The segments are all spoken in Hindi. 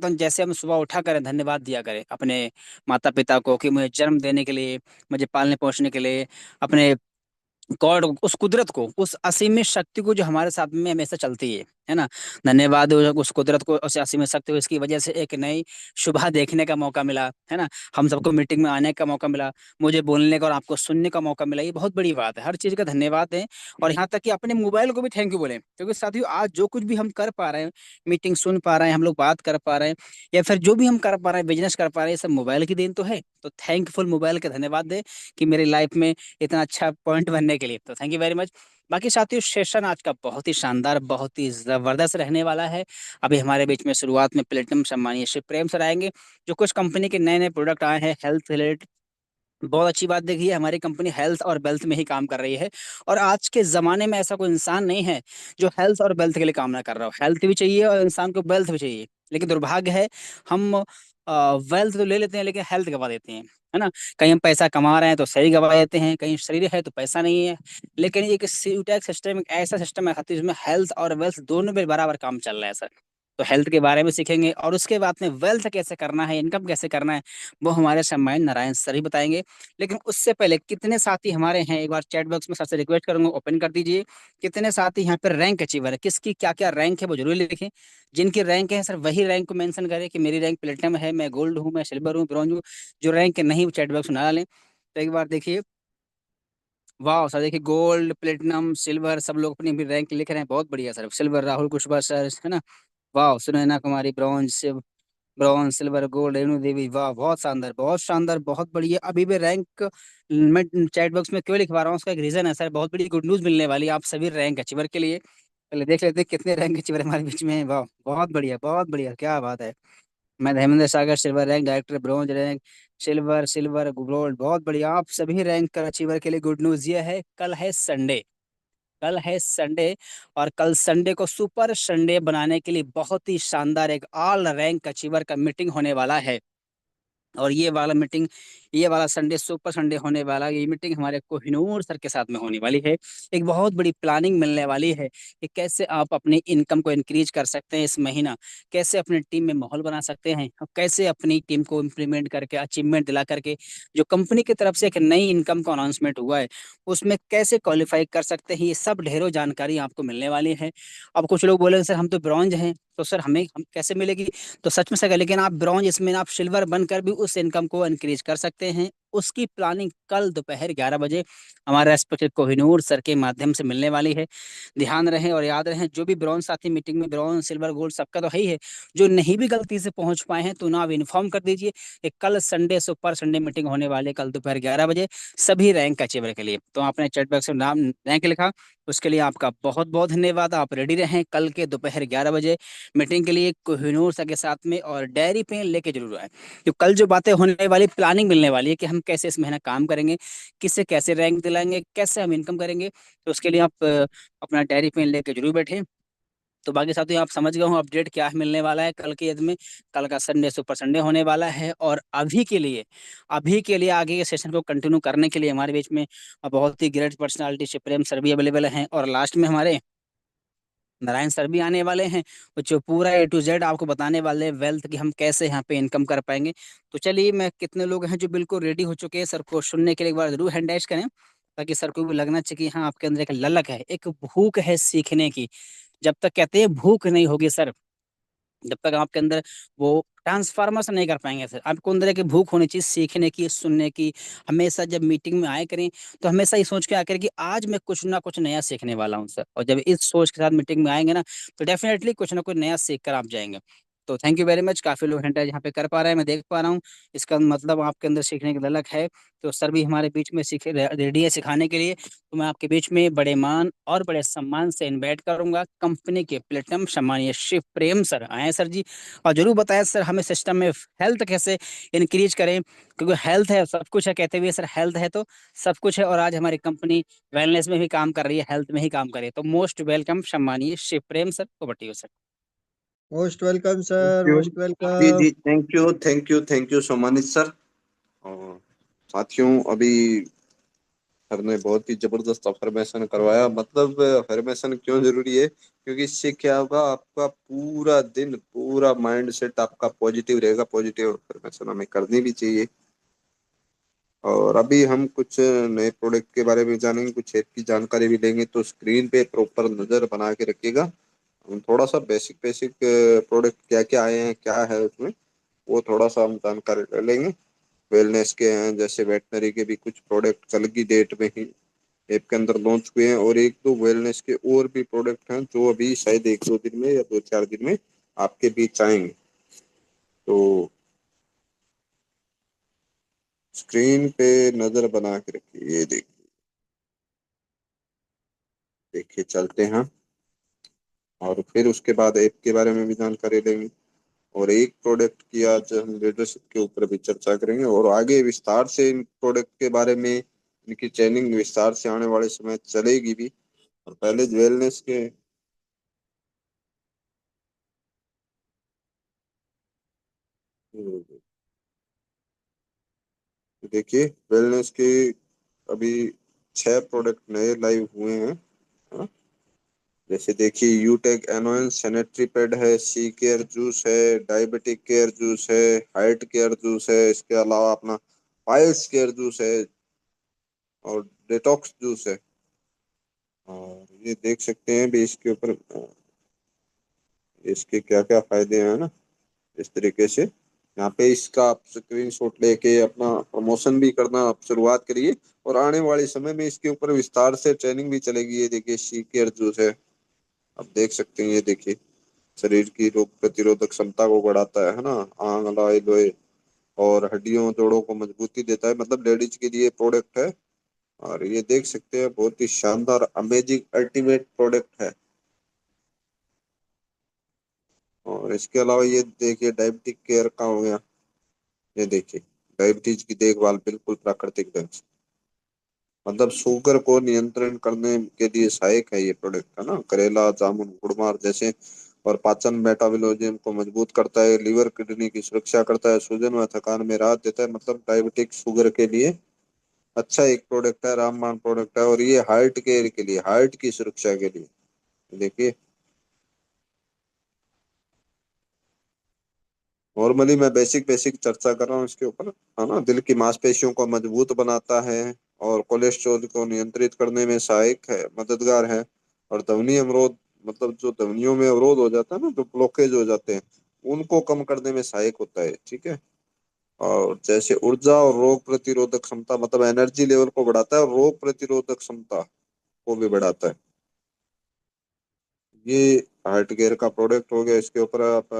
करता हूँ जैसे हम सुबह उठा करें धन्यवाद दिया करें अपने माता पिता को कि मुझे जन्म देने के लिए, मुझे पालने पोषने के लिए, अपने गॉड, उस कुदरत को, उस असीमित शक्ति को जो हमारे साथ में हमेशा चलती है ना। धन्यवाद उस कुदरत को, उस असीमित शक्ति को, इसकी वजह से एक नई सुबह देखने का मौका मिला है ना। हम सबको मीटिंग में आने का मौका मिला, मुझे बोलने का और आपको सुनने का मौका मिला, ये बहुत बड़ी बात है। हर चीज का धन्यवाद दें और यहाँ तक कि अपने मोबाइल को भी थैंक यू बोलें, क्योंकि साथियों आज जो कुछ भी हम कर पा रहे हैं, मीटिंग सुन पा रहे हैं, हम लोग बात कर पा रहे हैं, या फिर जो भी हम कर पा रहे हैं, बिजनेस कर पा रहे हैं, ये सब मोबाइल की देन तो है। तो थैंकफुल मोबाइल का धन्यवाद दें कि मेरी लाइफ में इतना अच्छा पॉइंट बनने के लिए। तो थैंक यू वेरी मच। बाकी साथियों सेशन आज का बहुत ही शानदार, बहुत ही जबरदस्त रहने वाला है। अभी हमारे बीच में शुरुआत में प्लेटिनम सम्मानीय श्री प्रेम सर आएंगे, जो कुछ कंपनी के नए नए प्रोडक्ट आए हैं हेल्थ रिलेटेड। बहुत अच्छी बात देखिए, हमारी कंपनी हेल्थ और वेल्थ में ही काम कर रही है। और आज के जमाने में ऐसा कोई इंसान नहीं है जो हेल्थ और वेल्थ के लिए काम ना कर रहा हो। हेल्थ भी चाहिए और इंसान को वेल्थ भी चाहिए, लेकिन दुर्भाग्य है हम वेल्थ तो ले लेते हैं लेकिन हेल्थ गवा देते हैं, है ना। कहीं हम पैसा कमा रहे हैं तो शरीर गवा देते हैं, कहीं शरीर है तो पैसा नहीं है। लेकिन एक सीटैक सिस्टम एक ऐसा सिस्टम है जिसमें हेल्थ और वेल्थ दोनों में बराबर काम चल रहा है सर। तो हेल्थ के बारे में सीखेंगे और उसके बाद में वेल्थ कैसे करना है, इनकम कैसे करना है, वो हमारे सम्मानित नारायण सर ही बताएंगे। लेकिन उससे पहले कितने साथी हमारे हैं, एक बार चैट बॉक्स में सबसे रिक्वेस्ट करूंगा ओपन कर दीजिए। कितने साथी यहाँ पर रैंक अचीवर है, किसकी क्या क्या रैंक है वो जरूर लिखें। जिनकी रैंक है सर वही रैंक को मेंशन करें कि मेरी रैंक प्लेटिनम है, मैं गोल्ड हूँ, मैं सिल्वर हूँ, ब्रॉन्ज हूँ। जो रैंक नहीं वो चैट बॉक्स में ना डालें। तो एक बार देखिए, वाह सर, देखिए गोल्ड प्लेटिनम सिल्वर सब लोग अपनी अपनी रैंक लिख रहे हैं, बहुत बढ़िया sir. Silver Rahul Kushwaha sir, है ना। वाह Sunaina Kumari bronze, bronze silver gold Renu Devi, वाह बहुत शानदार, बहुत शानदार, बहुत बढ़िया। अभी भी रैंक मैं चैट बॉक्स में क्यों लिखवा रहा हूँ उसका एक रीजन है सर, बहुत बड़ी गुड न्यूज मिलने वाली है आप सभी रैंक अचीवर के लिए। पहले देख लेते हैं कितने रैंक अचीवर हमारे बीच में है। वाह बहुत बढ़िया, बहुत बढ़िया, क्या बात है। मैं Dharmendra Sagar silver rank director, bronze rank, silver, silver gold, बहुत बढ़िया। आप सभी रैंक कर अचीवर के लिए गुड न्यूज ये है, कल है संडे, कल है संडे। और कल संडे को सुपर संडे बनाने के लिए बहुत ही शानदार एक ऑल रैंक अचीवर का मीटिंग होने वाला है। और ये वाला मीटिंग, ये वाला संडे सुपर संडे होने वाला, ये मीटिंग हमारे कोहिनूर सर के साथ में होने वाली है। एक बहुत बड़ी प्लानिंग मिलने वाली है कि कैसे आप अपनी इनकम को इंक्रीज कर सकते हैं इस महीना, कैसे अपनी टीम में माहौल बना सकते हैं, और कैसे अपनी टीम को इम्प्लीमेंट करके अचीवमेंट दिला करके जो कंपनी की तरफ से एक नई इनकम का अनाउंसमेंट हुआ है उसमें कैसे क्वालिफाई कर सकते हैं। ये सब ढेरों जानकारी आपको मिलने वाली है। अब कुछ लोग बोले सर हम तो ब्रॉन्ज हैं, तो सर हमें हम कैसे मिलेगी। तो सच में सर, लेकिन आप ब्रॉन्ज इसमें आप सिल्वर बनकर भी उस इनकम को इंक्रीज कर सकते हैं। उसकी प्लानिंग कल दोपहर 11 बजे हमारे रेस्पेक्टेड कोहिनूर सर के माध्यम से मिलने वाली है। ध्यान रहे और याद रहे, जो भी ब्रॉन्ज साथी मीटिंग में, ब्रॉन्ज सिल्वर गोल्ड सबका तो है ही है, जो नहीं भी गलती से पहुंच पाए हैं तो ना आप इन्फॉर्म कर दीजिए कि कल संडे सुपर संडे मीटिंग होने वाली है, कल दोपहर 11 बजे सभी रैंक अचीवर के लिए। तो आपने चैट बॉक्स में नाम रैंक लिखा, उसके लिए आपका बहुत बहुत धन्यवाद। आप रेडी रहें कल के दोपहर 11 बजे मीटिंग के लिए कोहिनूर सर के साथ में, और डायरी पेन लेके जरूर आए। तो कल जो बातें होने वाली, प्लानिंग मिलने वाली है कि हम कैसे इस महीना काम करेंगे, किससे कैसे रैंक दिलाएंगे, कैसे हम इनकम करेंगे। तो उसके लिए आप अपना डायरी पेन लेके जरूर बैठे। तो बाकी साथियों आप समझ गए हो अपडेट क्या मिलने वाला है कल के यद में। कल का संडे सुपर संडे होने वाला है। और अभी के लिए आगे के सेशन को कंटिन्यू करने के लिए हमारे बीच में बहुत ही ग्रेट पर्सनालिटी से प्रेम सर भी अवेलेबल हैं, और लास्ट में हमारे नारायण सर भी आने वाले हैं, जो पूरा A to Z आपको बताने वाले हैं वेल्थ की, हम कैसे यहाँ पे इनकम कर पाएंगे। तो चलिए, मैं कितने लोग हैं जो बिल्कुल रेडी हो चुके हैं सर को सुनने के लिए, एक बार जरूर हैंड राइज करें, ताकि सर को भी लगना चाहिए कि हाँ आपके अंदर एक ललक है, एक भूख है सीखने की। जब तक कहते हैं भूख नहीं होगी सर, जब तक आपके अंदर वो ट्रांसफार्मर्स नहीं कर पाएंगे सर। आपको अंदर एक भूख होनी चाहिए सीखने की, सुनने की। हमेशा जब मीटिंग में आए करें तो हमेशा ये सोच के आया करें कि आज मैं कुछ ना कुछ नया सीखने वाला हूँ सर। और जब इस सोच के साथ मीटिंग में आएंगे ना, तो डेफिनेटली कुछ ना कुछ नया सीख कर आप जाएंगे। तो थैंक यू वेरी मच, काफी लोग हैं यहाँ पे कर पा रहे हैं, मैं देख पा रहा हूँ। इसका मतलब आपके अंदर सीखने की ललक है। तो सर भी हमारे बीच में सीखे रेडी है सिखाने के लिए। तो मैं आपके बीच में बड़े मान और बड़े सम्मान से इनवाइट करूंगा कंपनी के प्लेटिनम सम्मानीय शिव प्रेम सर, आए सर जी। और जरूर बताएं सर हमें सिस्टम में हेल्थ कैसे इंक्रीज करें, क्योंकि हेल्थ है सब कुछ है, कहते हुए सर हेल्थ है तो सब कुछ है। और आज हमारी कंपनी वेलनेस में भी काम कर रही है, हेल्थ में ही काम कर रही है। तो मोस्ट वेलकम सम्मानीय शिव प्रेम सर को बटियो sir. Most welcome thank sir, you. Most जी वेलकम। जी, thank you, thank you, thank you, सोमानित सर। और साथियों, अभी सर ने बहुत ही जबरदस्त अफर्मेशन करवाया। मतलब अफर्मेशन क्यों जरूरी है? क्योंकि इससे क्या होगा, आपका पूरा दिन, पूरा माइंड सेट आपका पॉजिटिव रहेगा। पॉजिटिव अफर्मेशन हमें करनी भी चाहिए। और अभी हम कुछ नए प्रोडक्ट के बारे में जानेंगे, कुछ ऐप की जानकारी भी लेंगे। तो स्क्रीन पे प्रॉपर नजर बना के रखिएगा। हम थोड़ा सा बेसिक बेसिक प्रोडक्ट क्या क्या आए हैं, क्या है उसमें, वो थोड़ा सा हम जानकारी ले लेंगे। वेलनेस के हैं, जैसे वेटनरी के भी कुछ प्रोडक्ट कल की डेट में ही ऐप के अंदर लॉन्च हुए हैं। और एक दो वेलनेस के और भी प्रोडक्ट हैं जो अभी शायद एक दो दिन में या दो चार दिन में आपके बीच आएंगे। तो स्क्रीन पे नजर बना के रखिए। ये देखिए चलते हैं, और फिर उसके बाद ऐप के बारे में भी जानकारी लेंगे। और एक प्रोडक्ट की आज हम लीडरशिप के ऊपर भी चर्चा करेंगे, और आगे विस्तार से इन प्रोडक्ट के बारे में, इनकी ट्रेनिंग विस्तार से आने वाले समय चलेगी भी। और पहले वेलनेस के देखिए, वेलनेस के अभी 6 प्रोडक्ट नए लाइव हुए हैं। हाँ, जैसे देखिए, यूटेक एनोएंस सैनिटरी पैड है, सी केयर जूस है, डायबिटिक केयर जूस है, हाइट केयर जूस है, इसके अलावा अपना पाइल्स केयर जूस है, और डिटॉक्स जूस है। और ये देख सकते हैं भी इसके ऊपर इसके क्या क्या फायदे हैं ना, इस तरीके से। यहाँ पे इसका आप स्क्रीन शॉट लेके अपना प्रमोशन भी करना आप शुरुआत करिए। और आने वाले समय में इसके ऊपर विस्तार से ट्रेनिंग भी चलेगी। ये देखिए, शी केयर जूस है, आप देख सकते हैं। ये देखिए, शरीर की रोग प्रतिरोधक क्षमता को बढ़ाता है ना, आंग लोए लोए और हड्डियों जोड़ों को मजबूती देता है। मतलब लेडीज के लिए प्रोडक्ट है। और ये देख सकते हैं, बहुत ही शानदार अमेजिंग अल्टीमेट प्रोडक्ट है। और इसके अलावा ये देखिए, डायबिटिक केयर का हो गया। ये देखिए, डायबिटीज की देखभाल बिल्कुल प्राकृतिक ढंग से, मतलब शुगर को नियंत्रण करने के लिए सहायक है ये प्रोडक्ट, है ना। करेला, जामुन, गुड़मार जैसे। और पाचन मेटाबॉलिज्म को मजबूत करता है, लीवर किडनी की सुरक्षा करता है, सूजन व थकान में राहत देता है। मतलब डायबिटिक शुगर के लिए अच्छा एक प्रोडक्ट है, रामबाण प्रोडक्ट है। और ये हार्ट केयर के लिए, हार्ट की सुरक्षा के लिए देखिए। नॉर्मली मैं बेसिक बेसिक चर्चा कर रहा हूँ इसके ऊपर, है ना। दिल की मांसपेशियों को मजबूत बनाता है, और कोलेस्ट्रॉल को नियंत्रित करने में सहायक है, मददगार है। और ध्वनि अवरोध, मतलब जो ध्वनियों में अवरोध हो जाता है ना, जो ब्लॉकेज हो जाते हैं, उनको कम करने में सहायक होता है, ठीक है। और जैसे ऊर्जा और रोग प्रतिरोधक क्षमता, मतलब एनर्जी लेवल को बढ़ाता है, और रोग प्रतिरोधक क्षमता को भी बढ़ाता है। ये हार्ट केयर का प्रोडक्ट हो गया। इसके ऊपर आप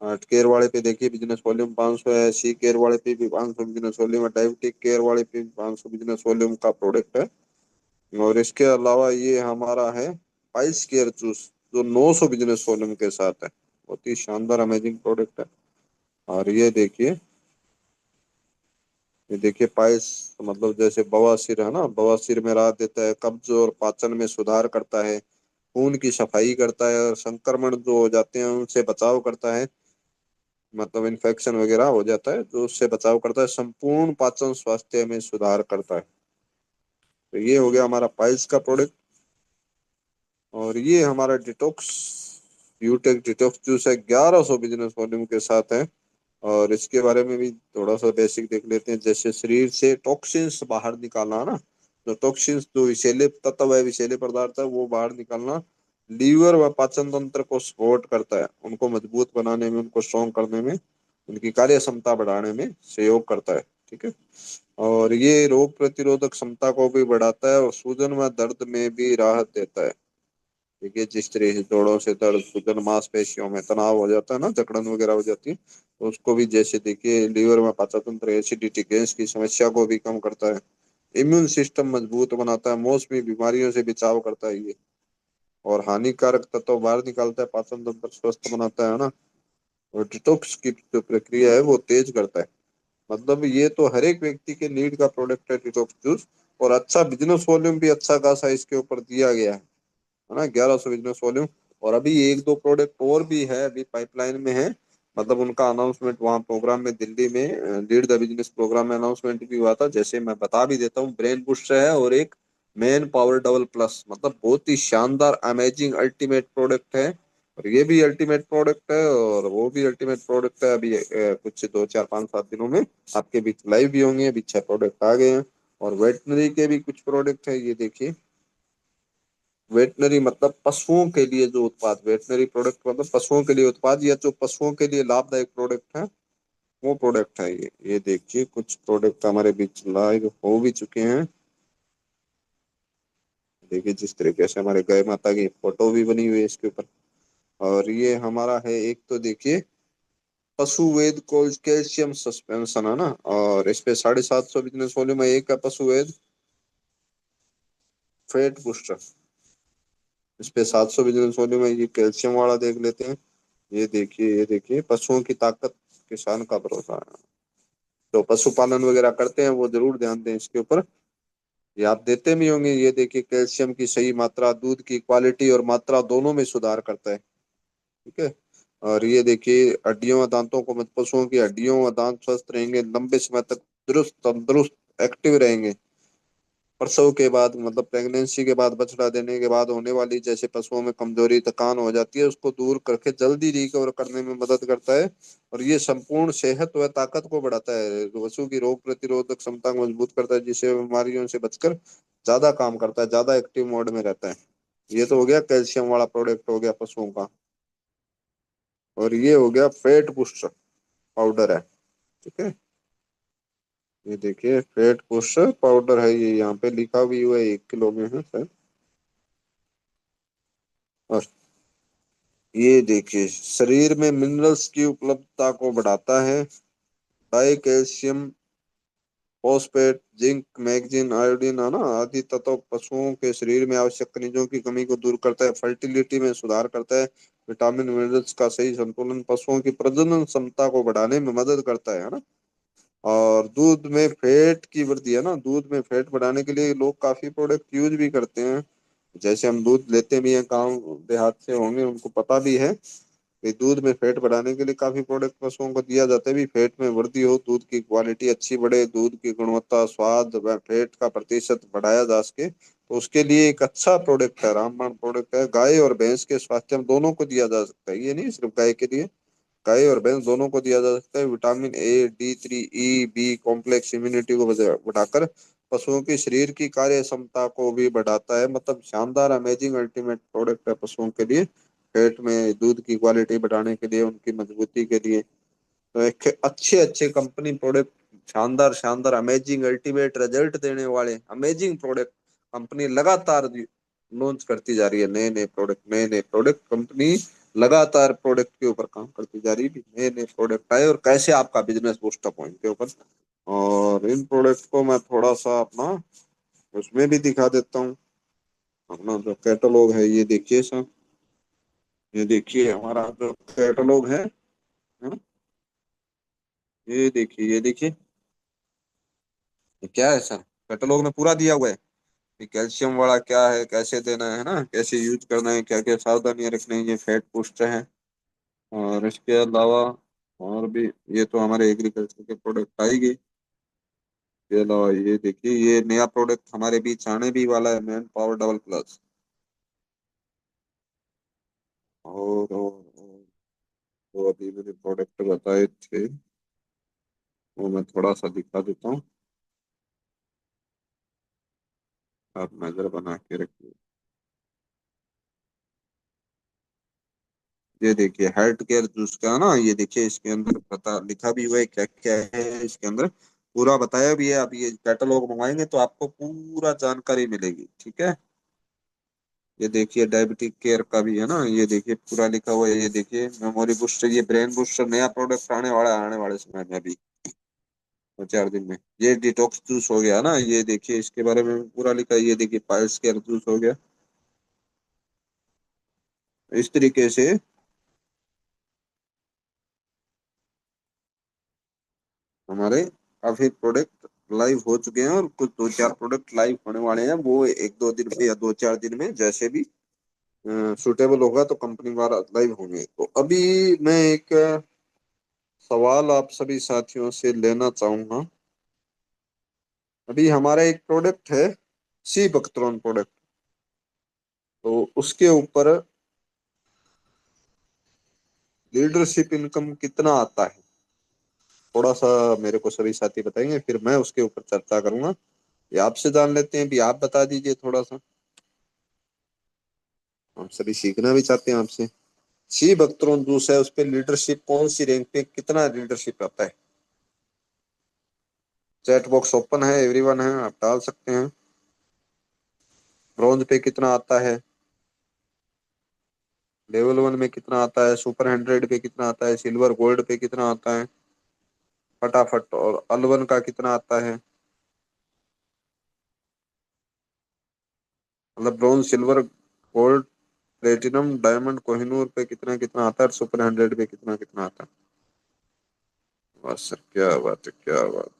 हार्ट केयर वाले पे देखिए, बिजनेस वॉल्यूम 500 है, सी केयर वाले पे भी 500 बिजनेस वॉल्यूम है, डायबिटिक केयर वाले पे भी 500 बिजनेस वॉल्यूम का प्रोडक्ट है। और इसके अलावा ये हमारा है पाइल्स केयर जूस, जो 900 बिजनेस वॉल्यूम के साथ है। बहुत ही शानदार अमेजिंग प्रोडक्ट है। और ये देखिए पाइल्स, मतलब जैसे बवासीर है ना, बवासीर में राहत देता है, कब्ज और पाचन में सुधार करता है, खून की सफाई करता है, और संक्रमण जो हो जाते हैं उनसे बचाव करता है। मतलब इन्फेक्शन वगैरह हो जाता है तो उससे बचाव करता है, संपूर्ण पाचन स्वास्थ्य में सुधार करता है। तो ये हो गया हमारा पाइल्स का प्रोडक्ट। और ये हमारा डिटॉक्स, यूटेक डिटॉक्स जूस है, 1100 बिजनेस वॉल्यूम के साथ है। और इसके बारे में भी थोड़ा सा बेसिक देख लेते हैं। जैसे शरीर से टॉक्सिन्स बाहर निकालना ना, जो टॉक्सिन्स, जो विषैले तत्व है, विषैले पदार्थ है, वो बाहर निकालना। लीवर व पाचन तंत्र को सपोर्ट करता है, उनको मजबूत बनाने में, उनको स्ट्रॉन्ग करने में, उनकी कार्य क्षमता बढ़ाने में सहयोग करता है, ठीक है। और ये रोग प्रतिरोधक क्षमता को भी बढ़ाता है, और सूजन व दर्द में भी राहत देता है। देखिए, जिस तरह से जोड़ों से दर्द, सूजन, मांसपेशियों में तनाव हो जाता है ना, जकड़न वगैरह हो जाती है, तो उसको भी, जैसे देखिए, लीवर में पाचन तंत्र, एसिडिटी, गैस की समस्या को भी कम करता है। इम्यून सिस्टम मजबूत बनाता है, मौसमी बीमारियों से बचाव करता है ये। और हानिकारक तत्व बाहर निकालता है, पाचन तंत्र स्वस्थ बनाता है ना। और डिटॉक्स की जो प्रक्रिया है वो तेज करता है। मतलब ये तो हर एक व्यक्ति के नीड का प्रोडक्ट है, डिटॉक्स जूस। और अच्छा बिजनेस वॉल्यूम भी अच्छा खासा इसके ऊपर दिया गया है ना, 1100 बिजनेस वॉल्यूम। और अभी एक दो प्रोडक्ट और भी है, अभी पाइपलाइन में है, मतलब उनका अनाउंसमेंट वहाँ प्रोग्राम में दिल्ली में लीड द बिजनेस प्रोग्राम में अनाउंसमेंट भी हुआ था। जैसे मैं बता भी देता हूँ, ब्रेन बूस्टर है और एक मेन पावर डबल प्लस, मतलब बहुत ही शानदार अमेजिंग अल्टीमेट प्रोडक्ट है। और ये भी अल्टीमेट प्रोडक्ट है और वो भी अल्टीमेट प्रोडक्ट है। अभी कुछ 2 4 5 7 दिनों में आपके बीच लाइव भी होंगे। अभी 6 प्रोडक्ट आ गए हैं। और वेटनरी के भी कुछ प्रोडक्ट है, ये देखिए। वेटनरी मतलब पशुओं के लिए जो उत्पाद, वेटनरी प्रोडक्ट मतलब पशुओं के लिए उत्पाद या जो पशुओं के लिए लाभदायक प्रोडक्ट है, वो प्रोडक्ट है ये देखिए। कुछ प्रोडक्ट हमारे बीच लाइव हो भी चुके हैं। देखिए जिस तरीके से हमारे गाय माता की फोटो भी बनी हुई है इसके ऊपर। और ये हमारा है एक, तो देखिए पशु वेद को कैल्शियम सस्पेंशन है ना, और इस पे 750 बिजनेस वॉल्यूम में एक है पशु वेद फेट बूस्टर। इस पे 700 बिजनेस वॉल्यूम में ये कैल्शियम वाला देख लेते हैं। ये देखिए पशुओं की ताकत किसान का भरोसा है। तो पशुपालन वगैरह करते हैं वो जरूर ध्यान दें इसके ऊपर। ये आप देते भी होंगे। ये देखिए कैल्शियम की सही मात्रा दूध की क्वालिटी और मात्रा दोनों में सुधार करता है। ठीक है। और ये देखिए हड्डियों व दांतों को मत, पशुओं की हड्डियों व दांत स्वस्थ रहेंगे, लंबे समय तक दुरुस्त तंदुरुस्त एक्टिव रहेंगे। प्रसव के बाद मतलब प्रेगनेंसी के बाद बछड़ा देने के बाद होने वाली जैसे पशुओं में कमजोरी थकान हो जाती है, उसको दूर करके जल्दी रिकवर करने में मदद करता है। और ये संपूर्ण सेहत व ताकत को बढ़ाता है। पशु की रोग प्रतिरोधक क्षमता को मजबूत करता है, जिससे बीमारियों से बचकर ज्यादा काम करता है, ज्यादा एक्टिव मोड में रहता है। ये तो हो गया कैल्शियम वाला प्रोडक्ट हो गया पशुओं का। और ये हो गया फैट बूस्टर पाउडर है। ठीक है। ये देखिए फैट बूस्टर पाउडर है, ये यहाँ पे लिखा भी हुआ है 1 किलो में है सर। और ये देखिए शरीर में मिनरल्स की उपलब्धता को बढ़ाता है। Die calcium phosphate zinc manganese iodine है ना आदि तत्व पशुओं के शरीर में आवश्यक खनिजों की कमी को दूर करता है। फर्टिलिटी में सुधार करता है। विटामिन मिनरल्स का सही संतुलन पशुओं की प्रजनन क्षमता को बढ़ाने में मदद करता है ना। और दूध में फैट की वृद्धि है ना, दूध में फैट बढ़ाने के लिए लोग काफी प्रोडक्ट यूज भी करते हैं। जैसे हम दूध लेते भी हैं, गांव देहात से होंगे उनको पता भी है कि दूध में फैट बढ़ाने के लिए काफी प्रोडक्ट पशुओं को दिया जाता है। भी फैट में वृद्धि हो, दूध की क्वालिटी अच्छी बढ़े, दूध की गुणवत्ता स्वाद व फैट का प्रतिशत बढ़ाया जा सके, तो उसके लिए एक अच्छा प्रोडक्ट है, रामबाण प्रोडक्ट है। गाय और भैंस के स्वास्थ्य में दोनों को दिया जा सकता है, ये नहीं सिर्फ गाय के लिए, गाय और भैंस दोनों को दिया जा सकता है। Vitamin A D3 E B complex immunity को बढ़ाकर पशुओं की शरीर की कार्य क्षमता को भी बढ़ाता है। मतलब शानदार अमेजिंग अल्टीमेट प्रोडक्ट है पशुओं के लिए, पेट में दूध की क्वालिटी बढ़ाने के लिए, उनकी मजबूती के लिए। तो एक अच्छे अच्छे कंपनी प्रोडक्ट, शानदार शानदार अमेजिंग अल्टीमेट रिजल्ट देने वाले अमेजिंग प्रोडक्ट कंपनी लगातार लॉन्च करती जा रही है। नए नए प्रोडक्ट कंपनी लगातार प्रोडक्ट के ऊपर काम करती जा रही है। नए नए प्रोडक्ट आए और कैसे आपका बिजनेस बूस्टअप हो इनके ऊपर। और इन प्रोडक्ट को मैं थोड़ा सा अपना उसमें भी दिखा देता हूँ। अपना जो कैटलॉग है ये देखिए सर। ये देखिए हमारा जो कैटलॉग है ना, ये देखिए ये क्या है सर, कैटलॉग में पूरा दिया हुआ है कि कैल्शियम वाला क्या है, कैसे देना है ना, कैसे यूज करना है, क्या क्या सावधानियां रखनी है। ये फैट बूस्टर है। और इसके अलावा और भी, ये तो हमारे एग्रीकल्चर के प्रोडक्ट आएगी। इसके अलावा ये देखिए ये नया प्रोडक्ट हमारे बीच आने भी वाला है, मैन पावर डबल प्लस। और वो अभी मैंने प्रोडक्ट बताए थे, वो मैं थोड़ा सा दिखा देता हूँ, आप नजर बना के रखिए। ये देखिए हेल्थ केयर जूस का है ना, ये देखिए इसके अंदर पता लिखा भी हुआ है क्या क्या है इसके अंदर, पूरा बताया भी है। आप ये कैटलॉग मंगाएंगे तो आपको पूरा जानकारी मिलेगी। ठीक है। ये देखिए डायबिटिक केयर का भी है ना, ये देखिए पूरा लिखा हुआ है। ये देखिए मेमोरी बूस्टर, ये ब्रेन बूस्टर नया प्रोडक्ट आने वाला है आने वाले समय में, अभी 2 4 दिन में। ये डिटॉक्स जूस हो गया ना, ये देखिए इसके बारे में पूरा लिखा है। ये देखिए पाइल्स केयर जूस हो गया। इस तरीके से हमारे काफी प्रोडक्ट लाइव हो चुके हैं और कुछ 2 4 प्रोडक्ट लाइव होने वाले हैं। वो 1 2 दिन में या 2 4 दिन में जैसे भी सूटेबल होगा तो कंपनी द्वारा लाइव होंगे। तो अभी मैं एक सवाल आप सभी साथियों से लेना चाहूंगा। अभी हमारा एक प्रोडक्ट है, सी बख्तरॉन प्रोडक्ट। तो उसके ऊपर लीडरशिप इनकम कितना आता है, थोड़ा सा मेरे को सभी साथी बताएंगे, फिर मैं उसके ऊपर चर्चा करूंगा। ये आपसे जान लेते हैं, भी आप बता दीजिए थोड़ा सा। हम सभी सीखना भी चाहते हैं आपसे। सी बख्तरॉन जूस है, उस पे लीडरशिप कौन सी रैंक पे कितना लीडरशिप आता है। चैट बॉक्स ओपन है, एवरीवन है, आप डाल सकते हैं। ब्रॉन्ज पे कितना आता है, लेवल 1 में कितना आता है, सुपर 100 पे कितना आता है, सिल्वर गोल्ड पे कितना आता है, फटाफट। और अल 1 का कितना आता है, मतलब bronze, silver, gold, platinum, diamond, Kohinoor पे कितना कितना आता है, और सुपर 100 पे कितना कितना आता है। बस सर, क्या बात है, क्या बात है।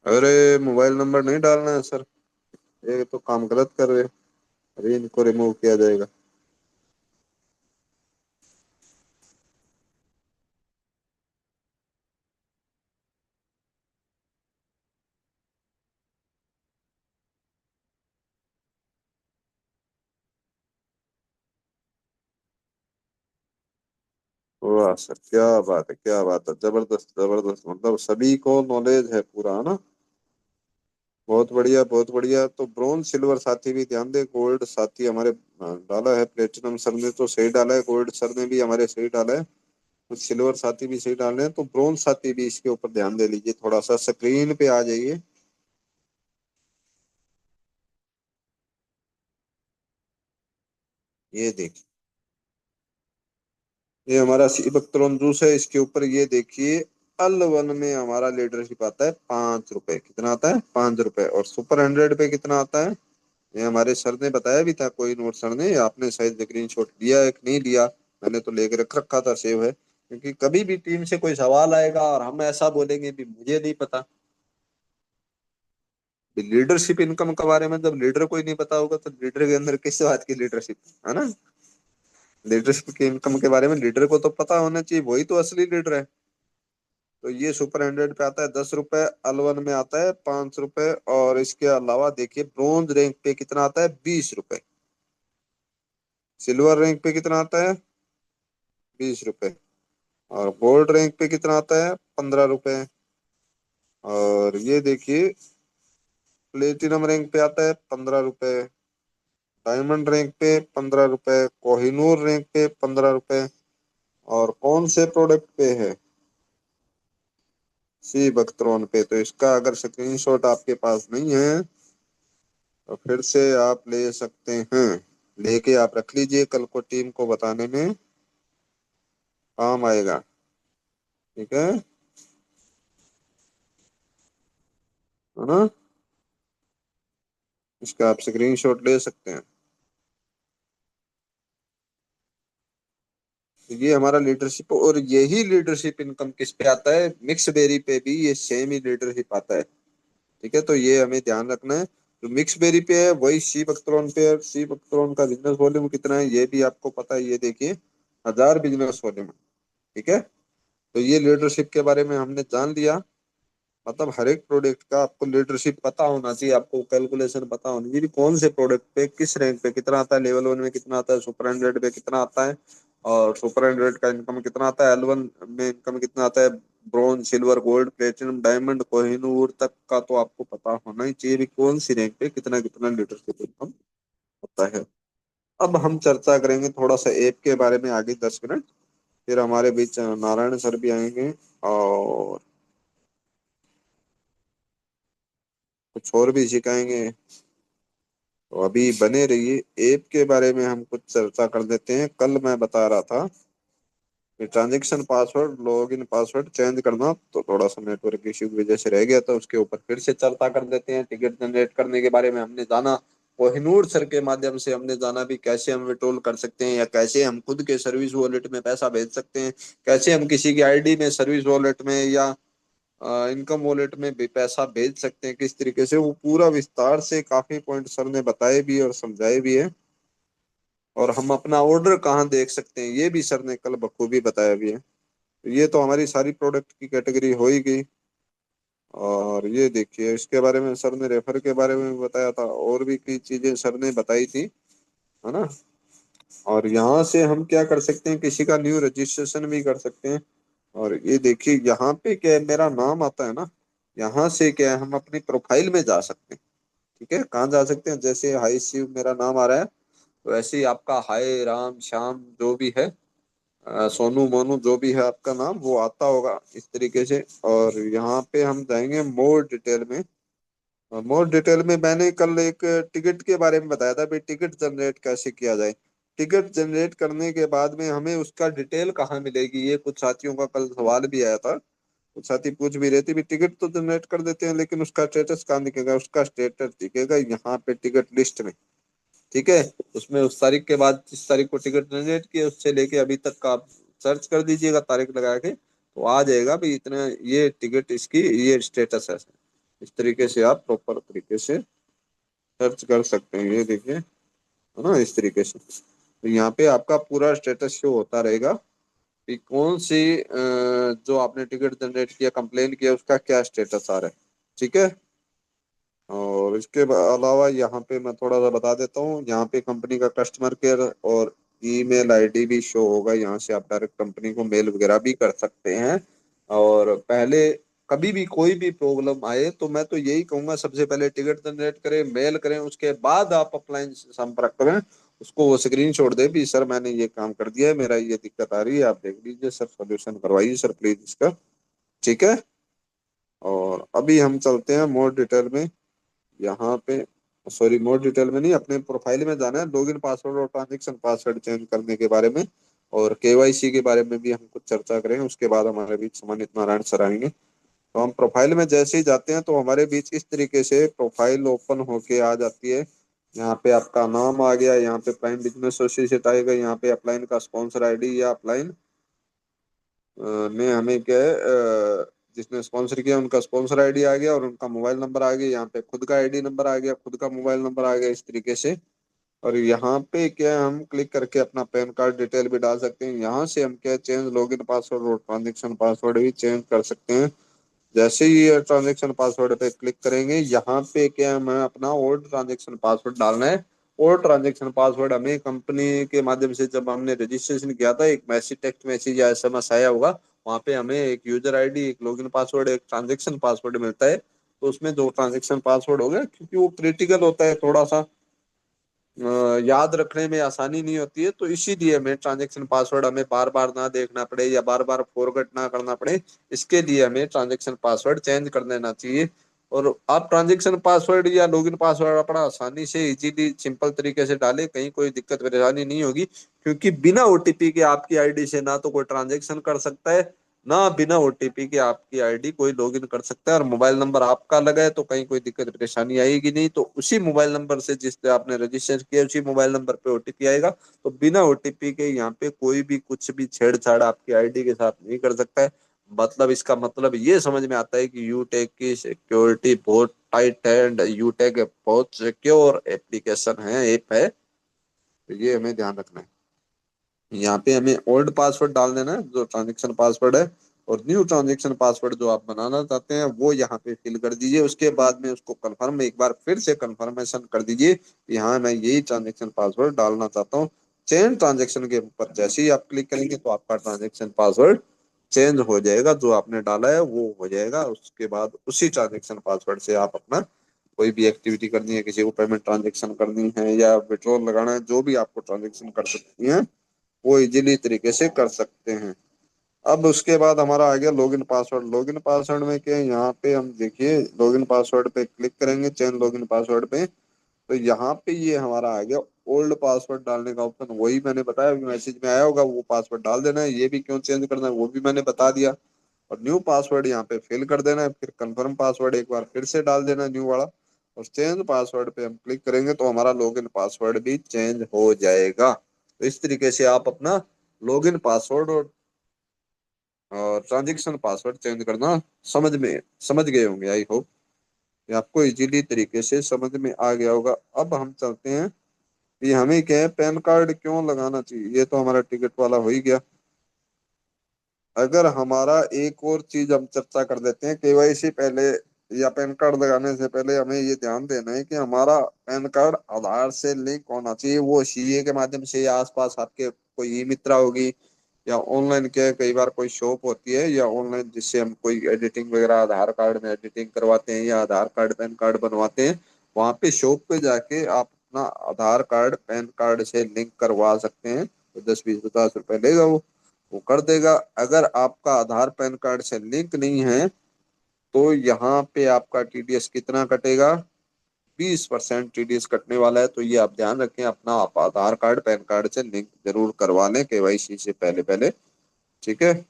अरे मोबाइल नंबर नहीं डालना है सर, ये तो काम गलत कर रहे हैं। अभी इनको रिमूव किया जाएगा। वाह सर, क्या बात है, क्या बात है, जबरदस्त जबरदस्त, मतलब सभी को नॉलेज है पूरा, है ना। बहुत बढ़िया, बहुत बढ़िया। तो ब्रॉन्ज सिल्वर साथी भी ध्यान दे, गोल्ड साथी हमारे डाला है, प्लेटिनम सर ने तो सही डाला है, गोल्ड सर ने भी हमारे सही डाला है, कुछ सिल्वर साथी भी सही डाल रहे हैं, तो ब्रॉन्ज साथी भी इसके ऊपर ध्यान दे लीजिए। थोड़ा सा स्क्रीन पे आ जाइए। ये देखिए, ये हमारा सी बख्तरॉन जूस है, इसके ऊपर ये देखिए। अल 1 में हमारा लीडरशिप आता है 5 रुपए, कितना आता है, 5 रुपए। और सुपर 100 पे कितना आता है, ये हमारे सर ने बताया भी था, कोई नोट सर ने, आपने शायद स्क्रीन शॉट लिया है कि नहीं लिया। मैंने तो लेकर रख रखा था, सेव है, क्योंकि कभी भी टीम से कोई सवाल आएगा और हम ऐसा बोलेंगे भी मुझे नहीं पता। लीडरशिप इनकम के बारे में जब लीडर को ही नहीं पता होगा, तो लीडर के अंदर किस बात की लीडरशिप, है ना। लीडरशिप की इनकम के बारे में लीडर को तो पता होना चाहिए, वही तो असली लीडर है। तो ये सुपर 100 पे आता है 10 रुपए, अल 1 में आता है 5 रुपए, और इसके अलावा देखिए ब्रोंज रैंक पे कितना आता है, 20 रुपए। सिल्वर रैंक पे कितना आता है, 20 रुपए। और गोल्ड रैंक पे कितना आता है, 15 रुपए। और ये देखिए प्लेटिनम रैंक पे आता है 15 रुपए, डायमंड रैंक पे 15 रुपए, कोहिनूर रैंक पे 15 रुपए। और कौन से प्रोडक्ट पे है, सी बख्तरॉन पे। तो इसका अगर स्क्रीनशॉट आपके पास नहीं है, तो फिर से आप ले सकते हैं, लेके आप रख लीजिए, कल को टीम को बताने में काम आएगा। ठीक है ना। इसका आप स्क्रीनशॉट ले सकते हैं। तो ये हमारा लीडरशिप, और यही लीडरशिप इनकम किस पे आता है, मिक्स बेरी पे भी ये सेम ही लीडरशिप आता है। ठीक है, तो ये हमें ध्यान रखना है। जो मिक्स बेरी पे है वही सी बख्तरॉन पे है। सी बख्तरॉन का बिजनेस वॉल्यूम कितना है ये भी आपको पता है, ये देखिए, 1000 बिजनेस वॉल्यूम है। ठीक है, तो ये लीडरशिप के बारे में हमने जान लिया। मतलब हर एक प्रोडक्ट का आपको लीडरशिप पता होना चाहिए, आपको कैलकुलेशन पता होनी चाहिए, कौन से प्रोडक्ट पे किस रैंक पे कितना आता है, लेवल 1 में कितना आता है, सुपर 100 पे कितना आता है, और सुपर 100 का इनकम कितना आता है, L1 में इनकम कितना आता है, bronze, silver, gold, platinum, diamond, Kohinoor तक का तो आपको पता होना ही चाहिए भी कौन सी रैंक पे कितना कितना लीडरशिप इनकम होता है। अब हम चर्चा करेंगे थोड़ा सा ऐप के बारे में आगे 10 मिनट, फिर हमारे बीच नारायण सर भी आएंगे, और कुछ और भी सिखाएंगे। तो अभी बने रहिए। ऐप के बारे में हम कुछ चर्चा कर देते हैं। कल मैं बता रहा था कि transaction password, login password change करना, तो थोड़ा सा नेटवर्क इश्यू की वजह से रह गया था, उसके ऊपर फिर से चर्चा कर देते हैं। टिकट जनरेट करने के बारे में हमने जाना, कोहिनूर सर के माध्यम से हमने जाना भी कैसे हम विड्रॉल कर सकते हैं, या कैसे हम खुद के सर्विस वॉलेट में पैसा भेज सकते हैं, कैसे हम किसी की आईडी में सर्विस वॉलेट में या इनकम वॉलेट में भी पैसा भेज सकते हैं, किस तरीके से। वो पूरा विस्तार से काफी पॉइंट सर ने बताए भी और समझाए भी है। और हम अपना ऑर्डर कहाँ देख सकते हैं ये भी सर ने कल बखूबी बताया भी है। तो ये तो हमारी सारी प्रोडक्ट की कैटेगरी हो ही गई। और ये देखिए इसके बारे में सर ने रेफर के बारे में भी बताया था, और भी कई चीजें सर ने बताई थी, है ना। और यहाँ से हम क्या कर सकते हैं, किसी का न्यू रजिस्ट्रेशन भी कर सकते हैं। और ये देखिए यहाँ पे क्या है, मेरा नाम आता है ना, यहाँ से क्या है हम अपनी प्रोफाइल में जा सकते हैं। ठीक है, कहाँ जा सकते हैं, जैसे हाई शिव मेरा नाम आ रहा है, तो ऐसे ही आपका हाय राम श्याम जो भी है, सोनू मोनू जो भी है आपका नाम वो आता होगा इस तरीके से। और यहाँ पे हम जाएंगे मोर डिटेल में। मोर डिटेल में मैंने कल एक टिकट के बारे में बताया था भाई, टिकट जनरेट कैसे किया जाए। टिकट जनरेट करने के बाद में हमें उसका डिटेल कहाँ मिलेगी, ये कुछ साथियों का कल सवाल भी आया था। कुछ साथी पूछ भी रहे थे भी टिकट तो जनरेट कर देते हैं लेकिन उसका स्टेटस कहाँ दिखेगा, उसका स्टेटस दिखेगा यहाँ पे टिकट लिस्ट में। ठीक है, उसमें उस तारीख के बाद जिस तारीख को टिकट जनरेट किए उससे लेके अभी तक का आप सर्च कर दीजिएगा तारीख लगा के, तो आ जाएगा भी इतना ये टिकट इसकी ये स्टेटस है। इस तरीके से आप प्रॉपर तरीके से सर्च कर सकते हैं, ये देखिए, है ना, इस तरीके से। तो यहाँ पे आपका पूरा स्टेटस शो होता रहेगा कि कौन सी जो आपने टिकट जनरेट किया कंप्लेन किया उसका क्या स्टेटस आ रहा है। ठीक है। और इसके अलावा यहाँ पे मैं थोड़ा सा बता देता हूँ, यहाँ पे कंपनी का कस्टमर केयर और ईमेल आईडी भी शो होगा, यहाँ से आप डायरेक्ट कंपनी को मेल वगैरह भी कर सकते हैं। और पहले कभी भी कोई भी प्रॉब्लम आए तो मैं तो यही कहूंगा सबसे पहले टिकट जनरेट करें, मेल करें, उसके बाद आप अपलाइन से संपर्क करें। उसको वो स्क्रीन शॉट दे भी सर मैंने ये काम कर दिया है, मेरा ये दिक्कत आ रही है, आप देख लीजिए सर, सोल्यूशन करवाइए सर प्लीज इसका। ठीक है। और अभी हम चलते हैं मोर डिटेल में। यहाँ पे सॉरी मोर डिटेल में नहीं, अपने प्रोफाइल में जाना है, लॉगिन पासवर्ड और ट्रांजेक्शन पासवर्ड चेंज करने के बारे में और केवाईसी के बारे में भी हम कुछ चर्चा करेंगे। उसके बाद हमारे बीच समानित नारायण सर आएंगे। तो हम प्रोफाइल में जैसे ही जाते हैं तो हमारे बीच इस तरीके से प्रोफाइल ओपन होके आ जाती है। यहाँ पे आपका नाम आ गया, यहाँ पे प्राइम बिजनेस एसोसिएट आएगा, यहाँ पे अपलाइन का स्पॉन्सर आईडी या अपलाइन में हमें क्या है, जिसने स्पॉन्सर किया उनका स्पॉन्सर आईडी आ गया और उनका मोबाइल नंबर आ गया, यहाँ पे खुद का आईडी नंबर आ गया, खुद का मोबाइल नंबर आ गया, इस तरीके से। और यहाँ पे क्या है, हम क्लिक करके अपना पैन कार्ड डिटेल भी डाल सकते हैं। यहाँ से हम क्या चेंज लॉगिन पासवर्ड और ट्रांजेक्शन पासवर्ड भी चेंज कर सकते हैं। जैसे ही ये ट्रांजेक्शन पासवर्ड पे क्लिक करेंगे यहाँ पे क्या हमें अपना ओल्ड ट्रांजेक्शन पासवर्ड डालना है। ओल्ड ट्रांजेक्शन पासवर्ड हमें कंपनी के माध्यम से जब हमने रजिस्ट्रेशन किया था एक मैसेज टेक्स्ट मैसेज या एसएमएस आया होगा, वहाँ पे हमें एक यूजर आईडी, एक लॉगिन पासवर्ड, एक ट्रांजेक्शन पासवर्ड मिलता है। तो उसमें जो ट्रांजेक्शन पासवर्ड होगा क्योंकि वो क्रिटिकल होता है थोड़ा सा, याद रखने में आसानी नहीं होती है, तो इसीलिए हमें ट्रांजेक्शन पासवर्ड हमें बार बार ना देखना पड़े या बार बार फॉरगेट ना करना पड़े, इसके लिए हमें ट्रांजेक्शन पासवर्ड चेंज कर देना चाहिए। और आप ट्रांजेक्शन पासवर्ड या लॉगिन पासवर्ड अपना आसानी से इजीली सिंपल तरीके से डालें, कहीं कोई दिक्कत परेशानी नहीं होगी। क्योंकि बिना ओटीपी के आपकी आईडी से ना तो कोई ट्रांजेक्शन कर सकता है, ना बिना ओटीपी के आपकी आईडी कोई लॉगिन कर सकता है। और मोबाइल नंबर आपका लगा है तो कहीं कोई दिक्कत परेशानी आएगी नहीं, तो उसी मोबाइल नंबर से जिससे आपने रजिस्टर किया उसी मोबाइल नंबर पे ओटीपी आएगा। तो बिना ओटीपी के यहाँ पे कोई भी कुछ भी छेड़छाड़ आपकी आईडी के साथ नहीं कर सकता है। मतलब इसका मतलब ये समझ में आता है कि यूटेक की सिक्योरिटी बहुत टाइट है एंड यूटेक बहुत सिक्योर एप्लीकेशन है, ऐप है। तो ये हमें ध्यान रखना है। यहाँ पे हमें ओल्ड पासवर्ड डाल देना है जो ट्रांजेक्शन पासवर्ड है, और न्यू ट्रांजेक्शन पासवर्ड जो आप बनाना चाहते हैं वो यहाँ पे फिल कर दीजिए। उसके बाद में उसको कंफर्म एक बार फिर से कंफर्मेशन कर दीजिए कि हाँ मैं यही ट्रांजेक्शन पासवर्ड डालना चाहता हूँ। चेंज ट्रांजेक्शन के ऊपर जैसे ही आप क्लिक करेंगे तो आपका ट्रांजेक्शन पासवर्ड चेंज हो जाएगा, जो आपने डाला है वो हो जाएगा। उसके बाद उसी ट्रांजेक्शन पासवर्ड से आप अपना कोई भी एक्टिविटी करनी है, किसी को पेमेंट ट्रांजेक्शन करनी है या विड्रॉल लगाना है, जो भी आपको ट्रांजेक्शन कर सकती हैं वो इजीली तरीके से कर सकते हैं। अब उसके बाद हमारा आ गया लॉगिन पासवर्ड। लॉगिन पासवर्ड में क्या है, यहाँ पे हम देखिए लॉगिन पासवर्ड पे क्लिक करेंगे, चेंज लॉगिन पासवर्ड पे, तो यहाँ पे ये हमारा आ गया ओल्ड पासवर्ड डालने का ऑप्शन। वही मैंने बताया मैसेज में आया होगा, वो पासवर्ड डाल देना है। ये भी क्यों चेंज करना है वो भी मैंने बता दिया। और न्यू पासवर्ड यहाँ पे फिल कर देना है, फिर कंफर्म पासवर्ड एक बार फिर से डाल देना है न्यू वाला। और चेंज पासवर्ड पे हम क्लिक करेंगे तो हमारा लॉगिन पासवर्ड भी चेंज हो जाएगा। तो इस तरीके से आप अपना लॉगिन पासवर्ड और ट्रांजेक्शन पासवर्ड चेंज करना समझ गए होंगे, आई होप ये आपको इजीली तरीके से समझ में आ गया होगा। अब हम चलते हैं ये हमें क्या है, पैन कार्ड क्यों लगाना चाहिए, ये तो हमारा टिकट वाला हो ही गया। अगर हमारा एक और चीज हम चर्चा कर देते हैं, केवाईसी पहले या पैन कार्ड लगाने से पहले हमें ये ध्यान देना है कि हमारा पैन कार्ड आधार से लिंक होना चाहिए। वो सीए के माध्यम से, या आसपास आपके कोई ई मित्रा होगी, या ऑनलाइन क्या कई बार कोई शॉप होती है, या ऑनलाइन जिससे हम कोई एडिटिंग वगैरह आधार कार्ड में एडिटिंग करवाते हैं या आधार कार्ड पैन कार्ड बनवाते हैं, वहां पे शॉप पे जाके आप अपना आधार कार्ड पैन कार्ड से लिंक करवा सकते हैं। तो 10 20 50 रुपए लेगा वो कर देगा। अगर आपका आधार पैन कार्ड से लिंक नहीं है तो यहाँ पे आपका टीडीएस कितना कटेगा, 20% टीडीएस कटने वाला है। तो ये आप ध्यान रखें, अपना आप आधार कार्ड पैन कार्ड से लिंक जरूर करवा लें केवाईसी से पहले पहले। ठीक है।